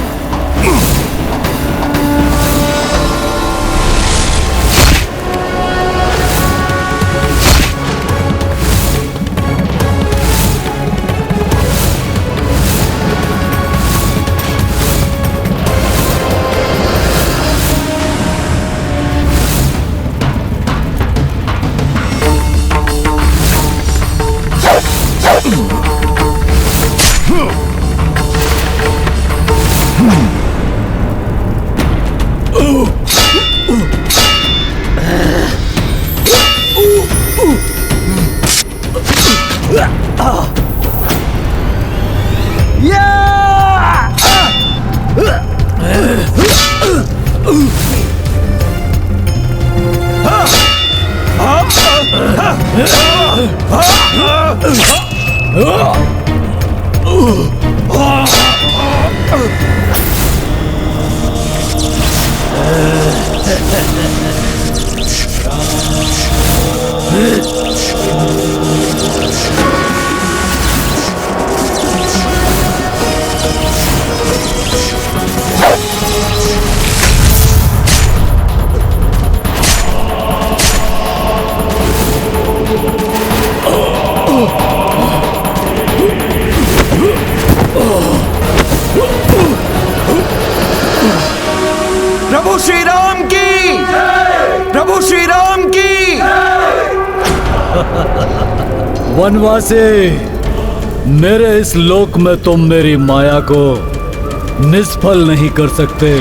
Speaker 7: प्रभु श्री राम की, प्रभु श्री राम की।
Speaker 3: वनवासी, मेरे इस लोक में तुम मेरी माया को निष्फल नहीं कर सकते।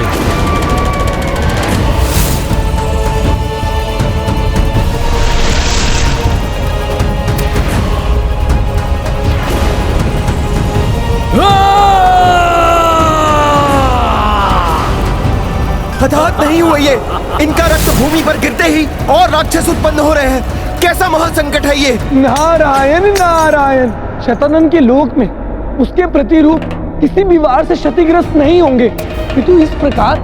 Speaker 7: हताहत नहीं हुए ये। इनका रक्त भूमि पर गिरते ही और राक्षस उत्पन्न हो रहे हैं। कैसा महासंकट है ये।
Speaker 6: नारायण नारायण। शतानन के लोक में उसके प्रतिरूप किसी भी वार से क्षतिग्रस्त नहीं होंगे, किंतु इस प्रकार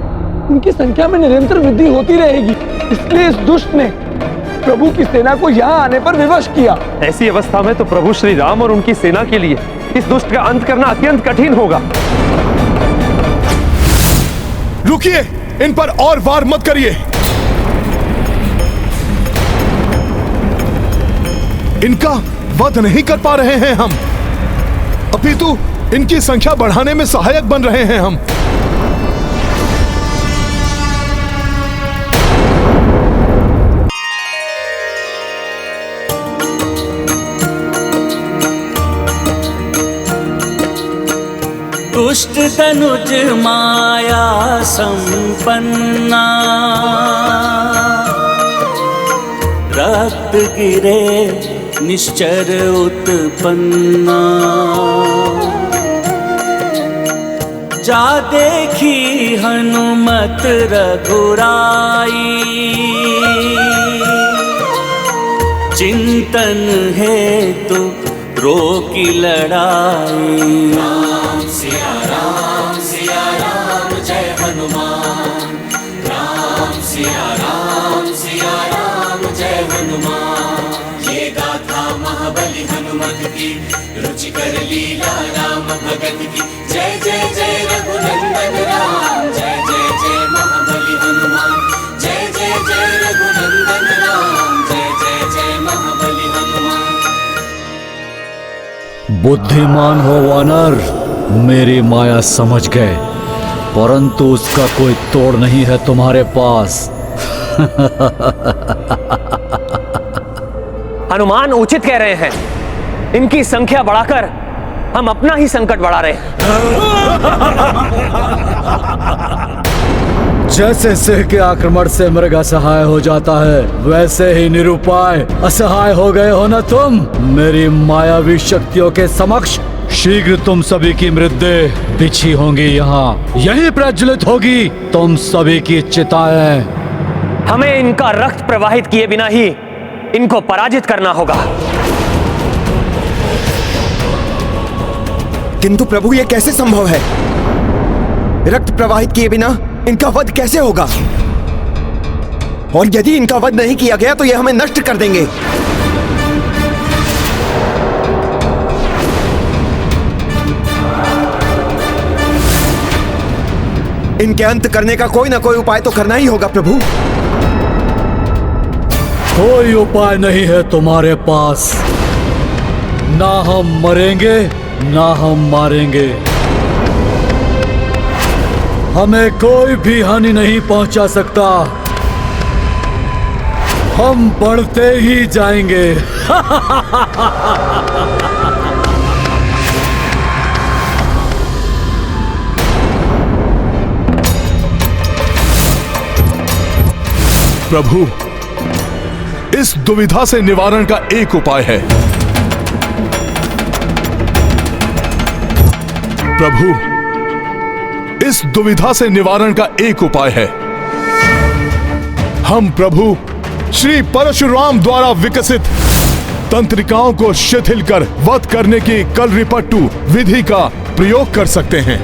Speaker 6: उनकी संख्या में निरंतर वृद्धि होती रहेगी। इसलिए इस दुष्ट ने प्रभु की सेना को यहाँ आने पर विवश किया।
Speaker 10: ऐसी अवस्था में तो प्रभु श्री राम और उनकी सेना के लिए इस दुष्ट का अंत करना अत्यंत कठिन होगा।
Speaker 1: रुकिए, इन पर और वार मत करिए। इनका वध नहीं कर पा रहे हैं हम, अपितु इनकी संख्या बढ़ाने में सहायक बन रहे हैं हम।
Speaker 5: दुष्ट तनुज माया संपन्ना, रक्त गिरे निश्चर उत्पन्ना। जा देखी हनुमत रघुराई, चिंतन है तो रोकी लड़ाई।
Speaker 4: राम सिया राम जय हनुमान। राम सिया राम जय हनुमान। ये गाथा महाबली हनुमत की, रुचिकर लीला राम भगत की। जय जय जय रघुनंदन राम, जय जय जय महाबली हनुमान। जय जय जय रघुनंदन राम, जय जय जय महाबली हनुमान।
Speaker 3: बुद्धिमान हो वानर, मेरी माया समझ गए, परंतु उसका कोई तोड़ नहीं है तुम्हारे पास।
Speaker 2: हनुमान उचित कह रहे हैं, इनकी संख्या बढ़ाकर हम अपना ही संकट बढ़ा रहे हैं।
Speaker 3: जैसे सिंह के आक्रमण से मृग असहाय हो जाता है, वैसे ही निरुपाय असहाय हो गए हो ना तुम। मेरी मायावी शक्तियों के समक्ष शीघ्र तुम सभी की मृत्यु बिछी होंगी, यहाँ यही प्रज्वलित होगी तुम सभी की चिताएं।
Speaker 2: हमें इनका रक्त प्रवाहित किए बिना ही इनको पराजित करना होगा।
Speaker 7: किंतु प्रभु ये कैसे संभव है? रक्त प्रवाहित किए बिना इनका वध कैसे होगा? और यदि इनका वध नहीं किया गया तो ये हमें नष्ट कर देंगे। इनके अंत करने का कोई ना कोई उपाय तो करना ही होगा प्रभु।
Speaker 3: कोई उपाय नहीं है तुम्हारे पास। ना हम मरेंगे ना हम मारेंगे, हमें कोई भी हानि नहीं पहुंचा सकता। हम बढ़ते ही जाएंगे।
Speaker 1: प्रभु, इस दुविधा से निवारण का एक उपाय है। प्रभु, इस दुविधा से निवारण का एक उपाय है। हम प्रभु श्री परशुराम द्वारा विकसित तंत्रिकाओं को शिथिल कर वध करने की कलरिपट्टू विधि का प्रयोग कर सकते हैं।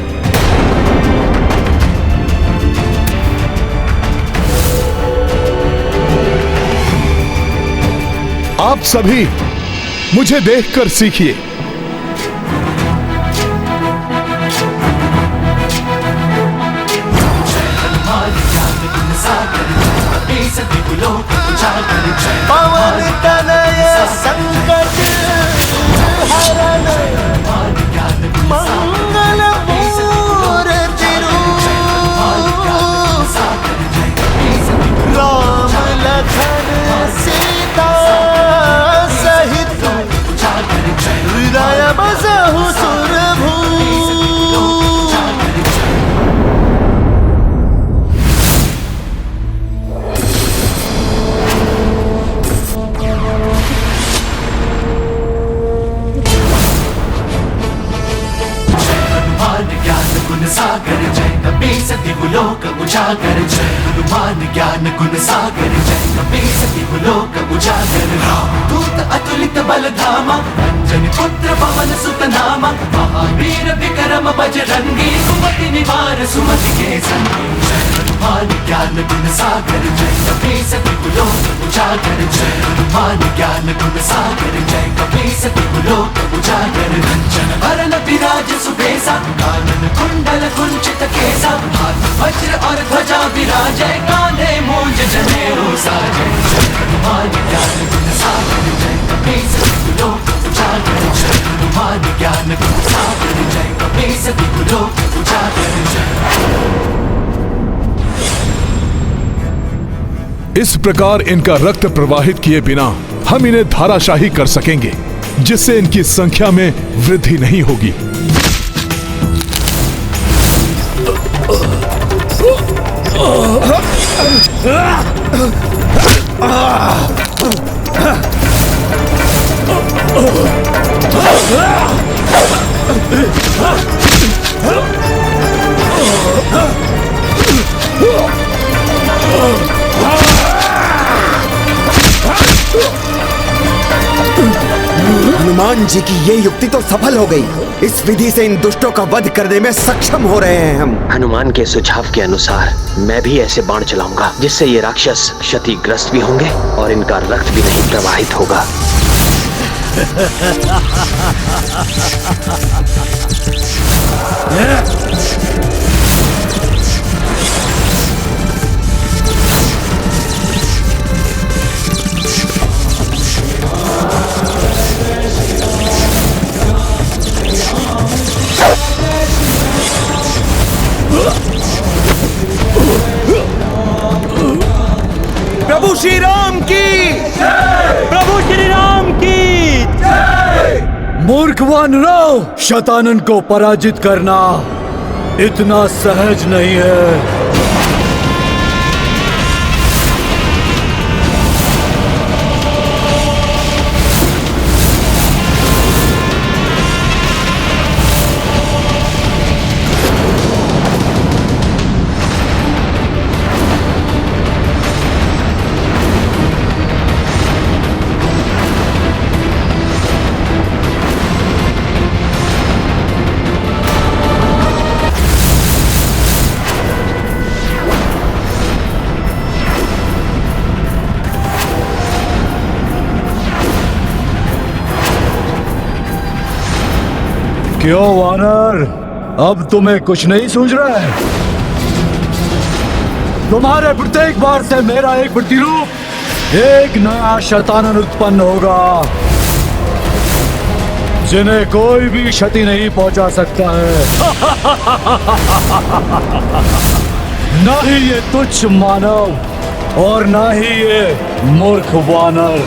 Speaker 1: आप सभी मुझे देखकर सीखिए।
Speaker 4: पवन तनय संकट हरण, मंगल मूर्ति रूप, राम लखन सीता सहित हृदय बसहु सुरभू। सागर जय कपीस दिवलोक उजागर, जय हनुमान ज्ञान गुण सागर, जय कपीस दिवलोक उजागर। दूत अतुलित बल धामा, अंजनी पुत्र पवन सुत नामा, महावीर विक्रम बजरंगी, सुमति निवार सुमति के संगी। जय हनुमान ज्ञान गुण सागर, जय कपीस दिवलोक उजागर, जय हनुमान ज्ञान गुण सागर, जय कपीस दिवलोक उजागर। रंजन वरन विराज सुबेसा, कानन कुंडल कुंचित केसा, हाथ वज्र और ध्वजा विराजय, कांधे मूंज जनेऊ साजय। जय हनुमान ज्ञान गुण सागर, जय कपीस
Speaker 1: इस प्रकार इनका रक्त प्रवाहित किए बिना हम इन्हें धाराशाही कर सकेंगे, जिससे इनकी संख्या में वृद्धि नहीं होगी।
Speaker 7: हनुमान जी की ये युक्ति तो सफल हो गई। इस विधि से इन दुष्टों का वध करने में सक्षम हो रहे हैं हम।
Speaker 2: हनुमान के सुझाव के अनुसार मैं भी ऐसे बाण चलाऊंगा जिससे ये राक्षस क्षतिग्रस्त भी होंगे और इनका रक्त भी नहीं प्रवाहित होगा।
Speaker 7: प्रभु श्री राम की
Speaker 9: जय! प्रभु श्री राम की जय!
Speaker 3: मूर्ख वानरों, शतानन को पराजित करना इतना सहज नहीं है। क्यों वानर, अब तुम्हें कुछ नहीं सूझ रहा है? तुम्हारे प्रत्येक बार से मेरा एक प्रतिरूप, एक नया शतानन उत्पन्न होगा जिन्हें कोई भी क्षति नहीं पहुंचा सकता है। ना ही ये तुच्छ मानव और ना ही ये मूर्ख वानर।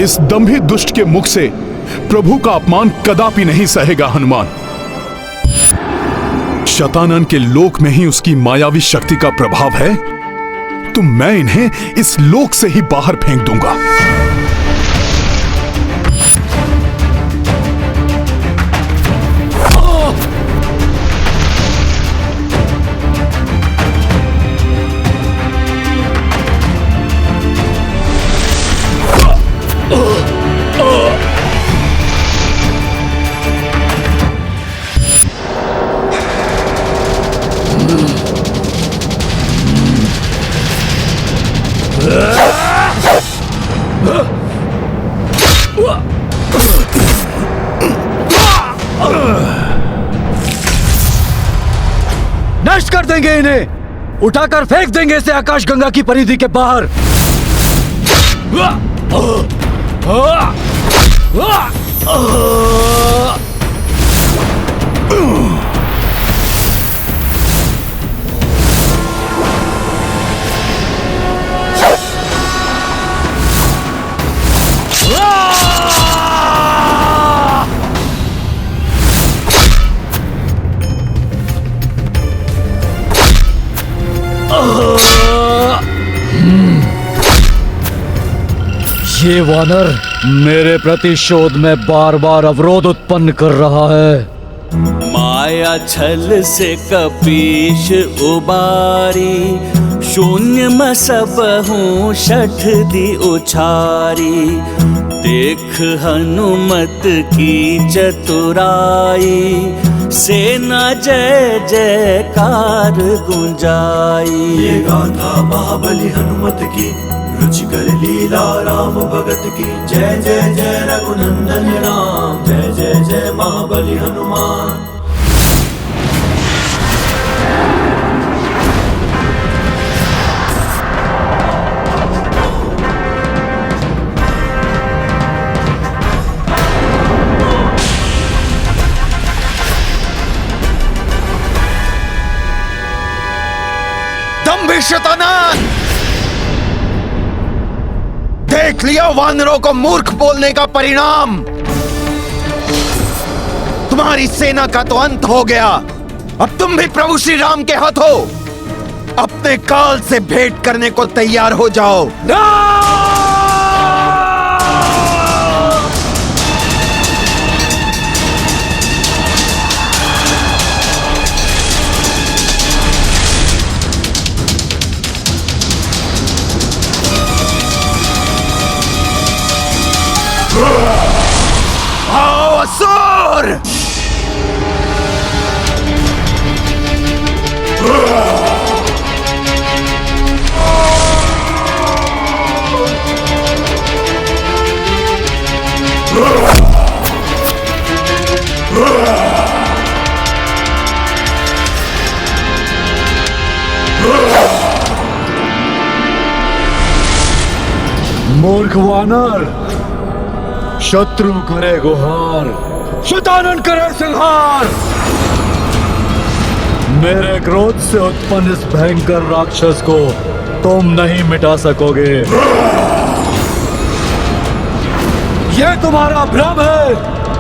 Speaker 1: इस दंभी दुष्ट के मुख से प्रभु का अपमान कदापि नहीं सहेगा हनुमान। शतानन के लोक में ही उसकी मायावी शक्ति का प्रभाव है, तो मैं इन्हें इस लोक से ही बाहर फेंक दूंगा।
Speaker 3: नष्ट कर देंगे इन्हें, उठाकर फेंक देंगे इसे आकाश गंगा की परिधि के बाहर। ये वानर मेरे प्रतिशोध में बार बार अवरोध उत्पन्न कर रहा है।
Speaker 5: माया छल से कपीश उबारी, शून्य में सब हूँ शठ दी उछारी। देख हनुमत की चतुराई, सेना जय जयकार गुंजाई।
Speaker 4: ये गाथा महाबली हनुमत की, रुचिकर लीला राम भगत की। जय जय जय रघुनंदन राम, जय जय जय महाबली हनुमान।
Speaker 7: दंभी शैतान! देख लिया वानरों को मूर्ख बोलने का परिणाम। तुम्हारी सेना का तो अंत हो गया। अब तुम भी प्रभु श्री राम के हाथों अपने काल से भेंट करने को तैयार हो जाओ। आओ असुर!
Speaker 3: मूर्ख वानर, शत्रु करे गुहार, शैतानन करे संहार। मेरे क्रोध से उत्पन्न इस भयंकर राक्षस को तुम नहीं मिटा सकोगे। यह तुम्हारा भ्रम है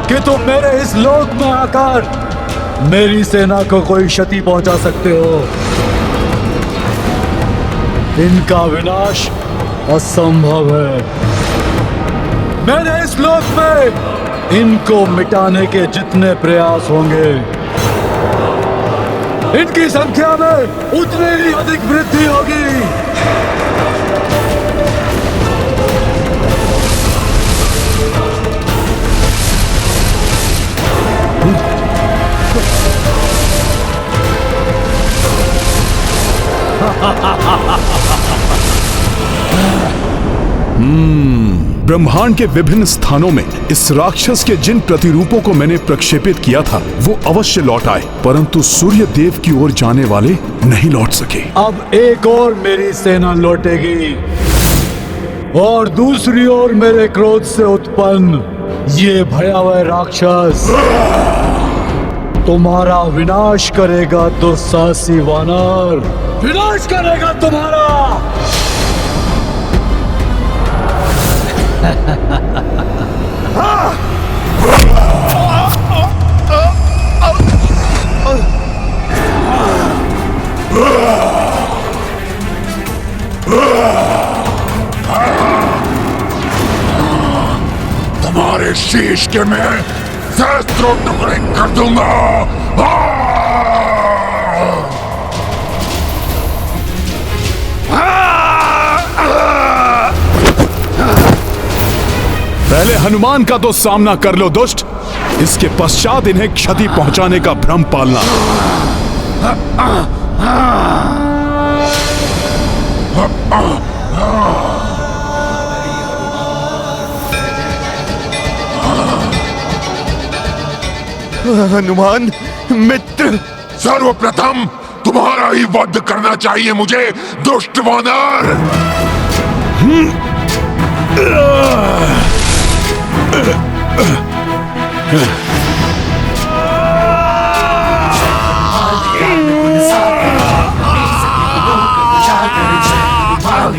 Speaker 3: कि तुम मेरे इस लोक में आकर मेरी सेना को कोई क्षति पहुंचा सकते हो। इनका विनाश असंभव है। मैंने इस लोक में इनको मिटाने के जितने प्रयास होंगे, इनकी संख्या में उतनी ही अधिक वृद्धि होगी।
Speaker 1: ब्रह्मांड के विभिन्न स्थानों में इस राक्षस के जिन प्रतिरूपों को मैंने प्रक्षेपित किया था वो अवश्य लौट आए, परंतु सूर्य देव की ओर जाने वाले नहीं लौट सके।
Speaker 3: अब एक और मेरी सेना लौटेगी और दूसरी ओर मेरे क्रोध से उत्पन्न ये भयावह राक्षस तुम्हारा विनाश करेगा। दुस्साहसी वानर, विनाश करेगा तुम्हारा।
Speaker 15: तुम्हारे शीश के मैं सहस्त्रों टुकड़े कर दूंगा।
Speaker 1: पहले हनुमान का तो सामना कर लो दुष्ट, इसके पश्चात इन्हें क्षति पहुंचाने का भ्रम पालना।
Speaker 7: हनुमान मित्र,
Speaker 15: सर्वप्रथम तुम्हारा ही वध करना चाहिए मुझे, दुष्ट वानर।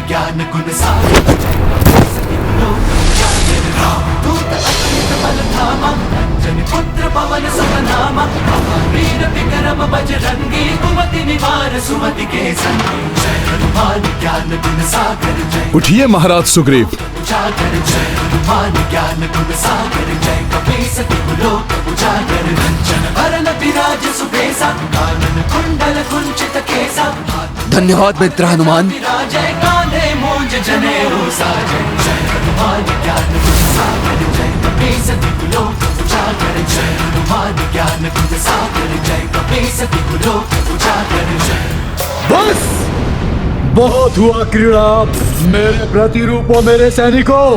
Speaker 4: ज्ञान गुण सागर पुत्र पवन सपनामा वीर विक्रम बजरंगी कुमति निवार सुमति के संगी। जय हनुमान ज्ञान गुण सागर जय।
Speaker 1: उठिए महाराज सुग्रीव।
Speaker 4: उजागर जय हनुमान ज्ञान गुण सागर जय। कपीसति कुलोक उजागर रंजन वरन विराज सुबेसा कानन कुंडल कुंचित केसा।
Speaker 7: धन्यवाद मित्र हनुमान।
Speaker 4: जय कान्हे मूंज जनेऊ साजय। जय हनुमान ज्ञान गुण सागर जय। कपीसति कुलोक उजागर जय हनुमान ज्ञान गुण सागर जय। कपीसति कुलोक उजागर जय।
Speaker 3: बस बहुत हुआ क्रीड़ा। मेरे प्रतिरूपों, मेरे सैनिकों,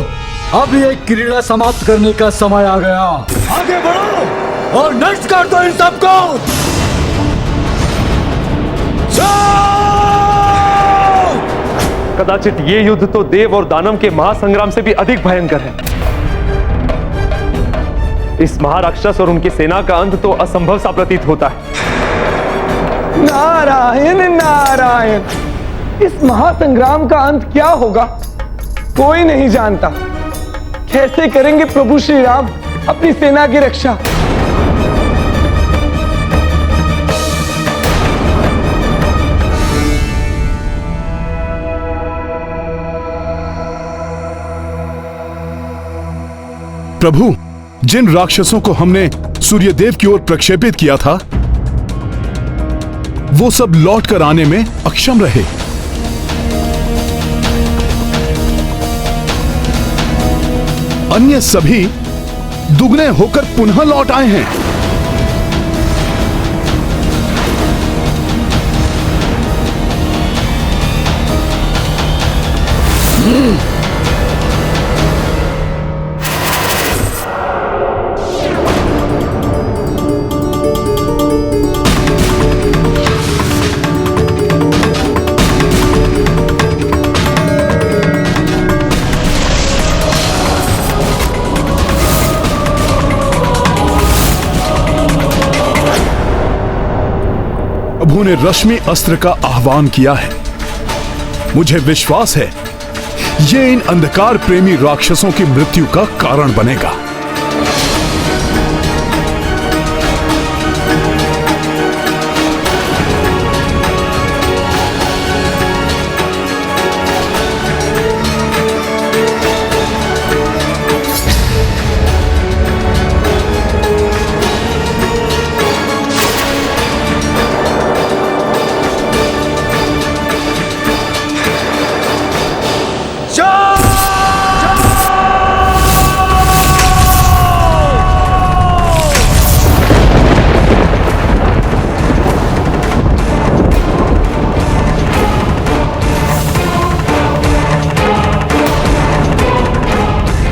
Speaker 3: अब ये क्रीड़ा समाप्त करने का समय आ गया। आगे बढ़ो और नष्ट कर दो इन सबको।
Speaker 10: कदाचित ये युद्ध तो देव और दानव के महासंग्राम से भी अधिक भयंकर है। इस महाराक्षस और उनकी सेना का अंत तो असंभव सा प्रतीत होता है।
Speaker 6: नारायण नारायण, इस महासंग्राम का अंत क्या होगा कोई नहीं जानता। कैसे करेंगे प्रभु श्री राम अपनी सेना की रक्षा?
Speaker 1: प्रभु, जिन राक्षसों को हमने सूर्यदेव की ओर प्रक्षेपित किया था वो सब लौट कर आने में अक्षम रहे। अन्य सभी दुगने होकर पुनः लौट आए हैं। प्रभु ने रश्मि अस्त्र का आह्वान किया है। मुझे विश्वास है ये इन अंधकार प्रेमी राक्षसों की मृत्यु का कारण बनेगा।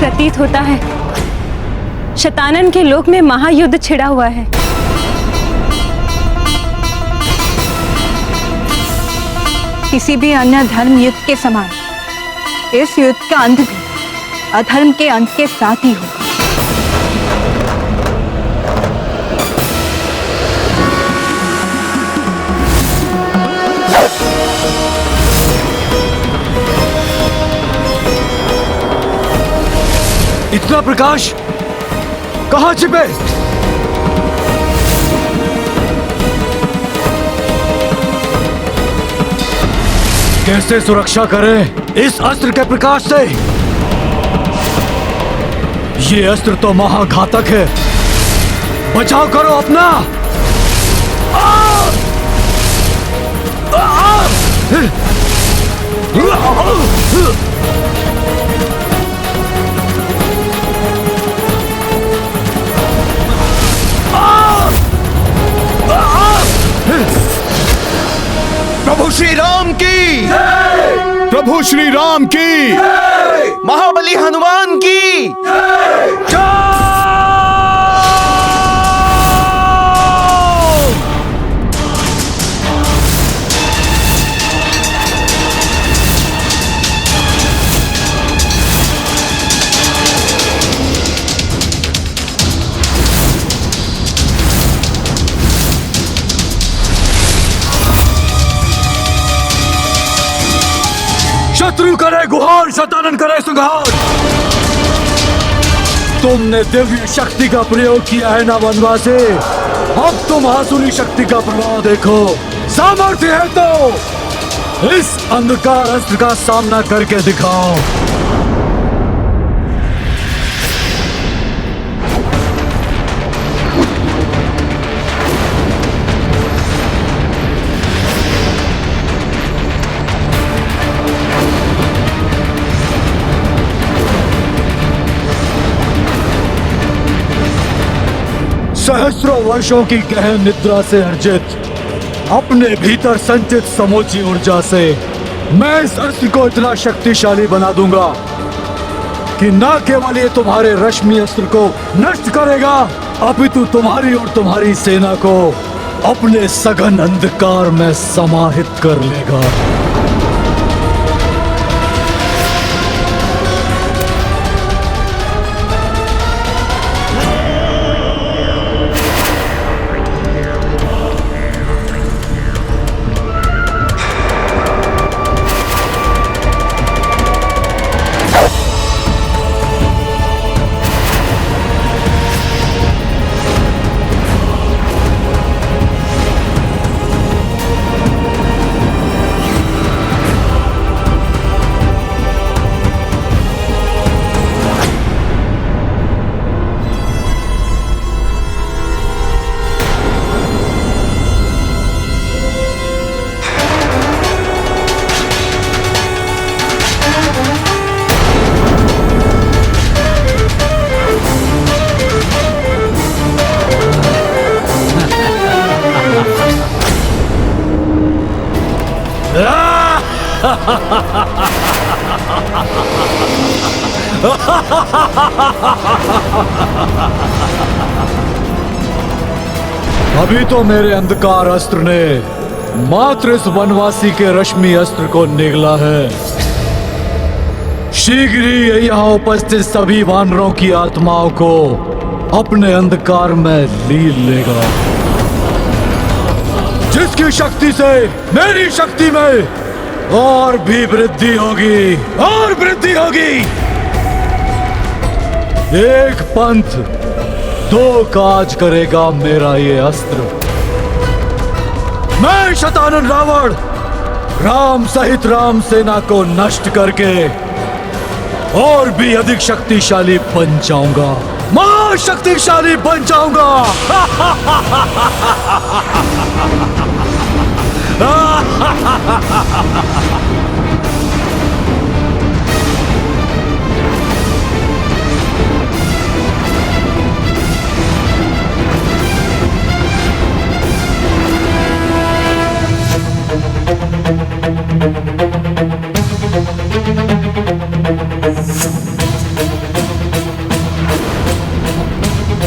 Speaker 11: प्रतीत होता है शतानन के लोक में महायुद्ध छिड़ा हुआ है।
Speaker 8: किसी भी अन्य धर्म युद्ध के समान इस युद्ध का अंत भी अधर्म के अंत के साथ ही होगा।
Speaker 3: इतना प्रकाश कहां छिपे? कैसे सुरक्षा करें इस अस्त्र के प्रकाश से? ये अस्त्र तो महाघातक है। बचाव करो अपना।
Speaker 7: प्रभु श्री राम की,
Speaker 1: प्रभु श्री राम की,
Speaker 7: महाबली हनुमान की
Speaker 3: शत्रु करे गुहार, शतानन करे संहार। तुमने दिव्य शक्ति का प्रयोग किया है ना वनवासी, अब तुम आसुरी शक्ति का प्रभाव देखो। सामर्थ्य है तो इस अंधकार अस्त्र का सामना करके दिखाओ। सहस्रों वर्षों की गहन निद्रा से अर्जित अपने भीतर संचित समूची ऊर्जा से मैं इस अस्त्र को इतना शक्तिशाली बना दूंगा कि न केवल ये तुम्हारे रश्मि अस्त्र को नष्ट करेगा, अपितु तुम्हारी और तुम्हारी सेना को अपने सघन अंधकार में समाहित कर लेगा। अभी तो मेरे अंधकार अस्त्र ने मात्र इस वनवासी के रश्मि अस्त्र को निगला है। शीघ्र ही यहाँ उपस्थित सभी वानरों की आत्माओं को अपने अंधकार में लीन लेगा, जिसकी शक्ति से मेरी शक्ति में और भी वृद्धि होगी, और वृद्धि होगी। एक पंथ दो काज करेगा मेरा ये अस्त्र। मैं शतानन रावण राम सहित राम सेना को नष्ट करके और भी अधिक शक्तिशाली बन जाऊंगा, महाशक्तिशाली बन जाऊंगा।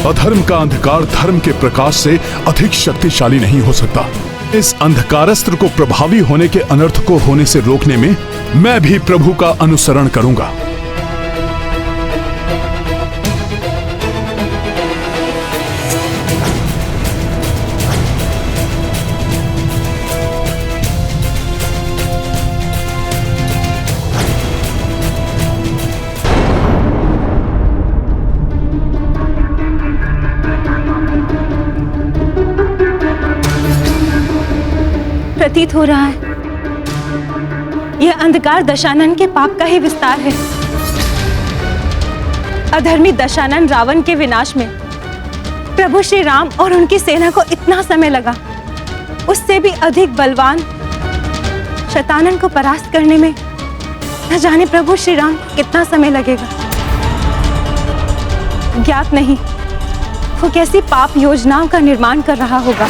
Speaker 1: अधर्म का अंधकार धर्म के प्रकाश से अधिक शक्तिशाली नहीं हो सकता। इस अंधकारस्त्र को प्रभावी होने के अनर्थ को होने से रोकने में मैं भी प्रभु का अनुसरण करूंगा।
Speaker 11: प्रतीत हो रहा है यह अंधकार दशानन के पाप का ही विस्तार है। अधर्मी दशानन रावण के विनाश में प्रभु श्री राम और उनकी सेना को इतना समय लगा, उससे भी अधिक बलवान शतानन को परास्त करने में न जाने प्रभु श्री राम को कितना समय लगेगा। ज्ञात नहीं वो कैसी पाप योजनाओं का निर्माण कर रहा होगा।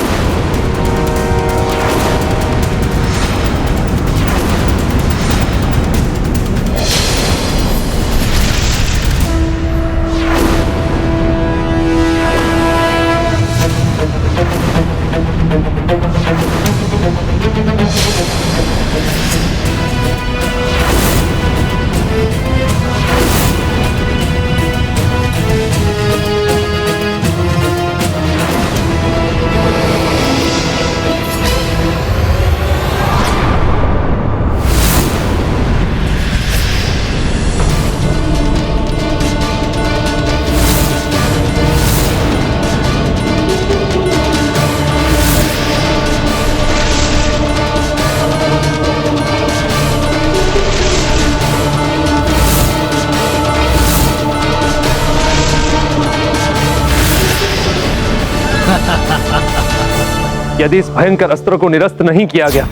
Speaker 9: यदि इस भयंकर अस्त्र को निरस्त नहीं किया गया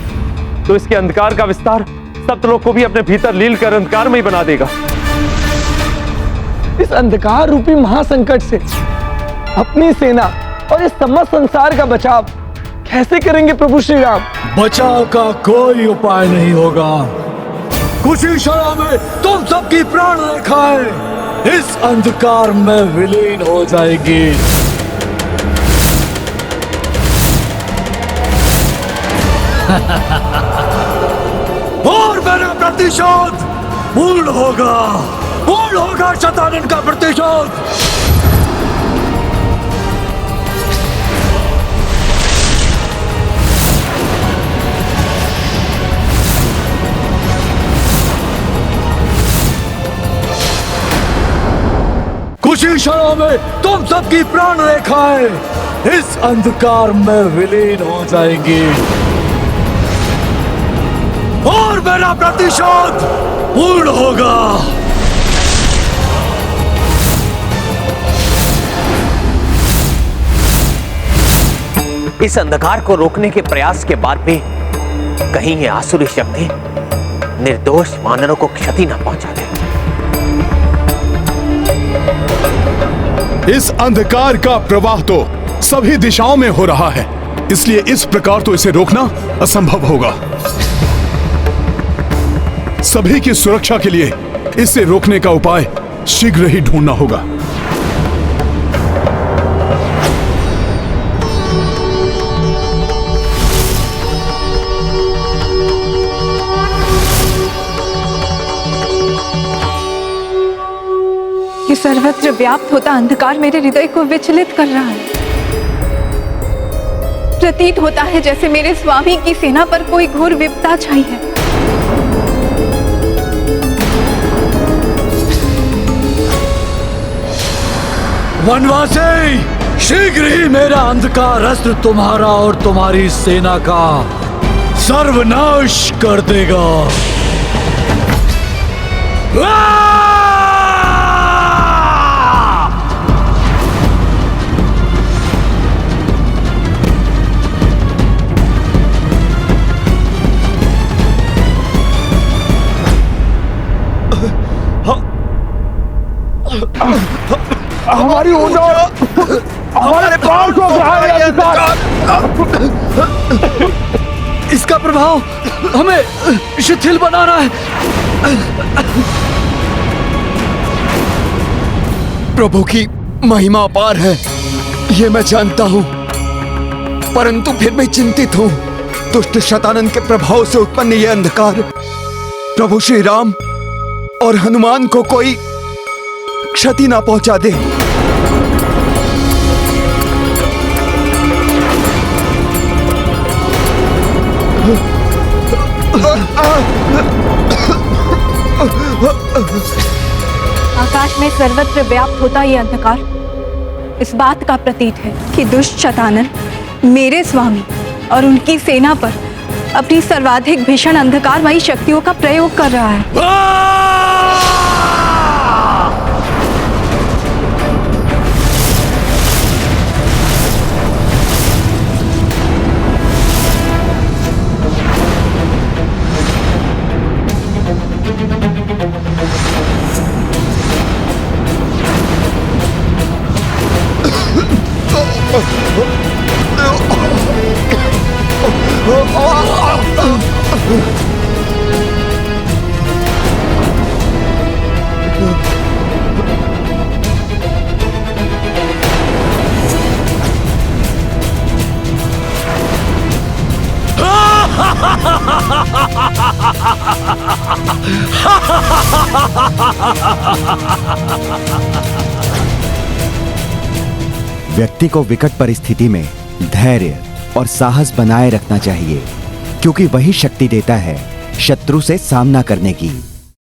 Speaker 9: तो इसके अंधकार का विस्तार सप्तलोक को भी अपने भीतर लील कर अंधकार में ही बना देगा।
Speaker 6: इस अंधकार रूपी महासंकट से अपनी सेना और इस समस्त संसार का बचाव कैसे करेंगे प्रभु श्री राम?
Speaker 3: बचाव का कोई उपाय नहीं होगा। कुछ ही क्षणों में तुम सबकी प्राण रेखाएं इस अंधकार में विलीन हो जाएगी। और मेरा प्रतिशोध पूर्ण होगा शतानन का प्रतिशोध। कुछ ही क्षणों में तुम सबकी प्राण रेखाएं इस अंधकार में विलीन हो जाएंगी और मेरा प्रतिशोध पूर्ण होगा।
Speaker 2: इस अंधकार को रोकने के प्रयास के बाद भी कहीं ये आसुरी शक्ति निर्दोष वानरों को क्षति न पहुंचा दे।
Speaker 1: इस अंधकार का प्रवाह तो सभी दिशाओं में हो रहा है, इसलिए इस प्रकार तो इसे रोकना असंभव होगा। सभी की सुरक्षा के लिए इसे रोकने का उपाय शीघ्र ही ढूंढना होगा।
Speaker 8: ये सर्वत्र व्याप्त होता अंधकार मेरे हृदय को विचलित कर रहा है। प्रतीत होता है जैसे मेरे स्वामी की सेना पर कोई घोर विपदा छाई है।
Speaker 3: वनवासी, शीघ्र ही मेरा अंधकार अस्त्र तुम्हारा और तुम्हारी सेना का सर्वनाश कर देगा।
Speaker 6: हमारी ऊर्जा, हमारे प्राण को
Speaker 3: इसका प्रभाव हमें शिथिल बना रहा है।
Speaker 7: प्रभु की महिमा अपार है, ये मैं जानता हूं, परंतु फिर भी चिंतित हूं। दुष्ट शतानन के प्रभाव से उत्पन्न यह अंधकार प्रभु श्री राम और हनुमान को कोई क्षति ना पहुंचा दे।
Speaker 8: आकाश में सर्वत्र व्याप्त होता यह अंधकार इस बात का प्रतीक है कि दुष्ट शतानन मेरे स्वामी और उनकी सेना पर अपनी सर्वाधिक भीषण अंधकारमयी शक्तियों का प्रयोग कर रहा है।
Speaker 7: व्यक्ति को विकट परिस्थिति में धैर्य और साहस बनाए रखना चाहिए, क्योंकि वही शक्ति देता है शत्रु से सामना करने की।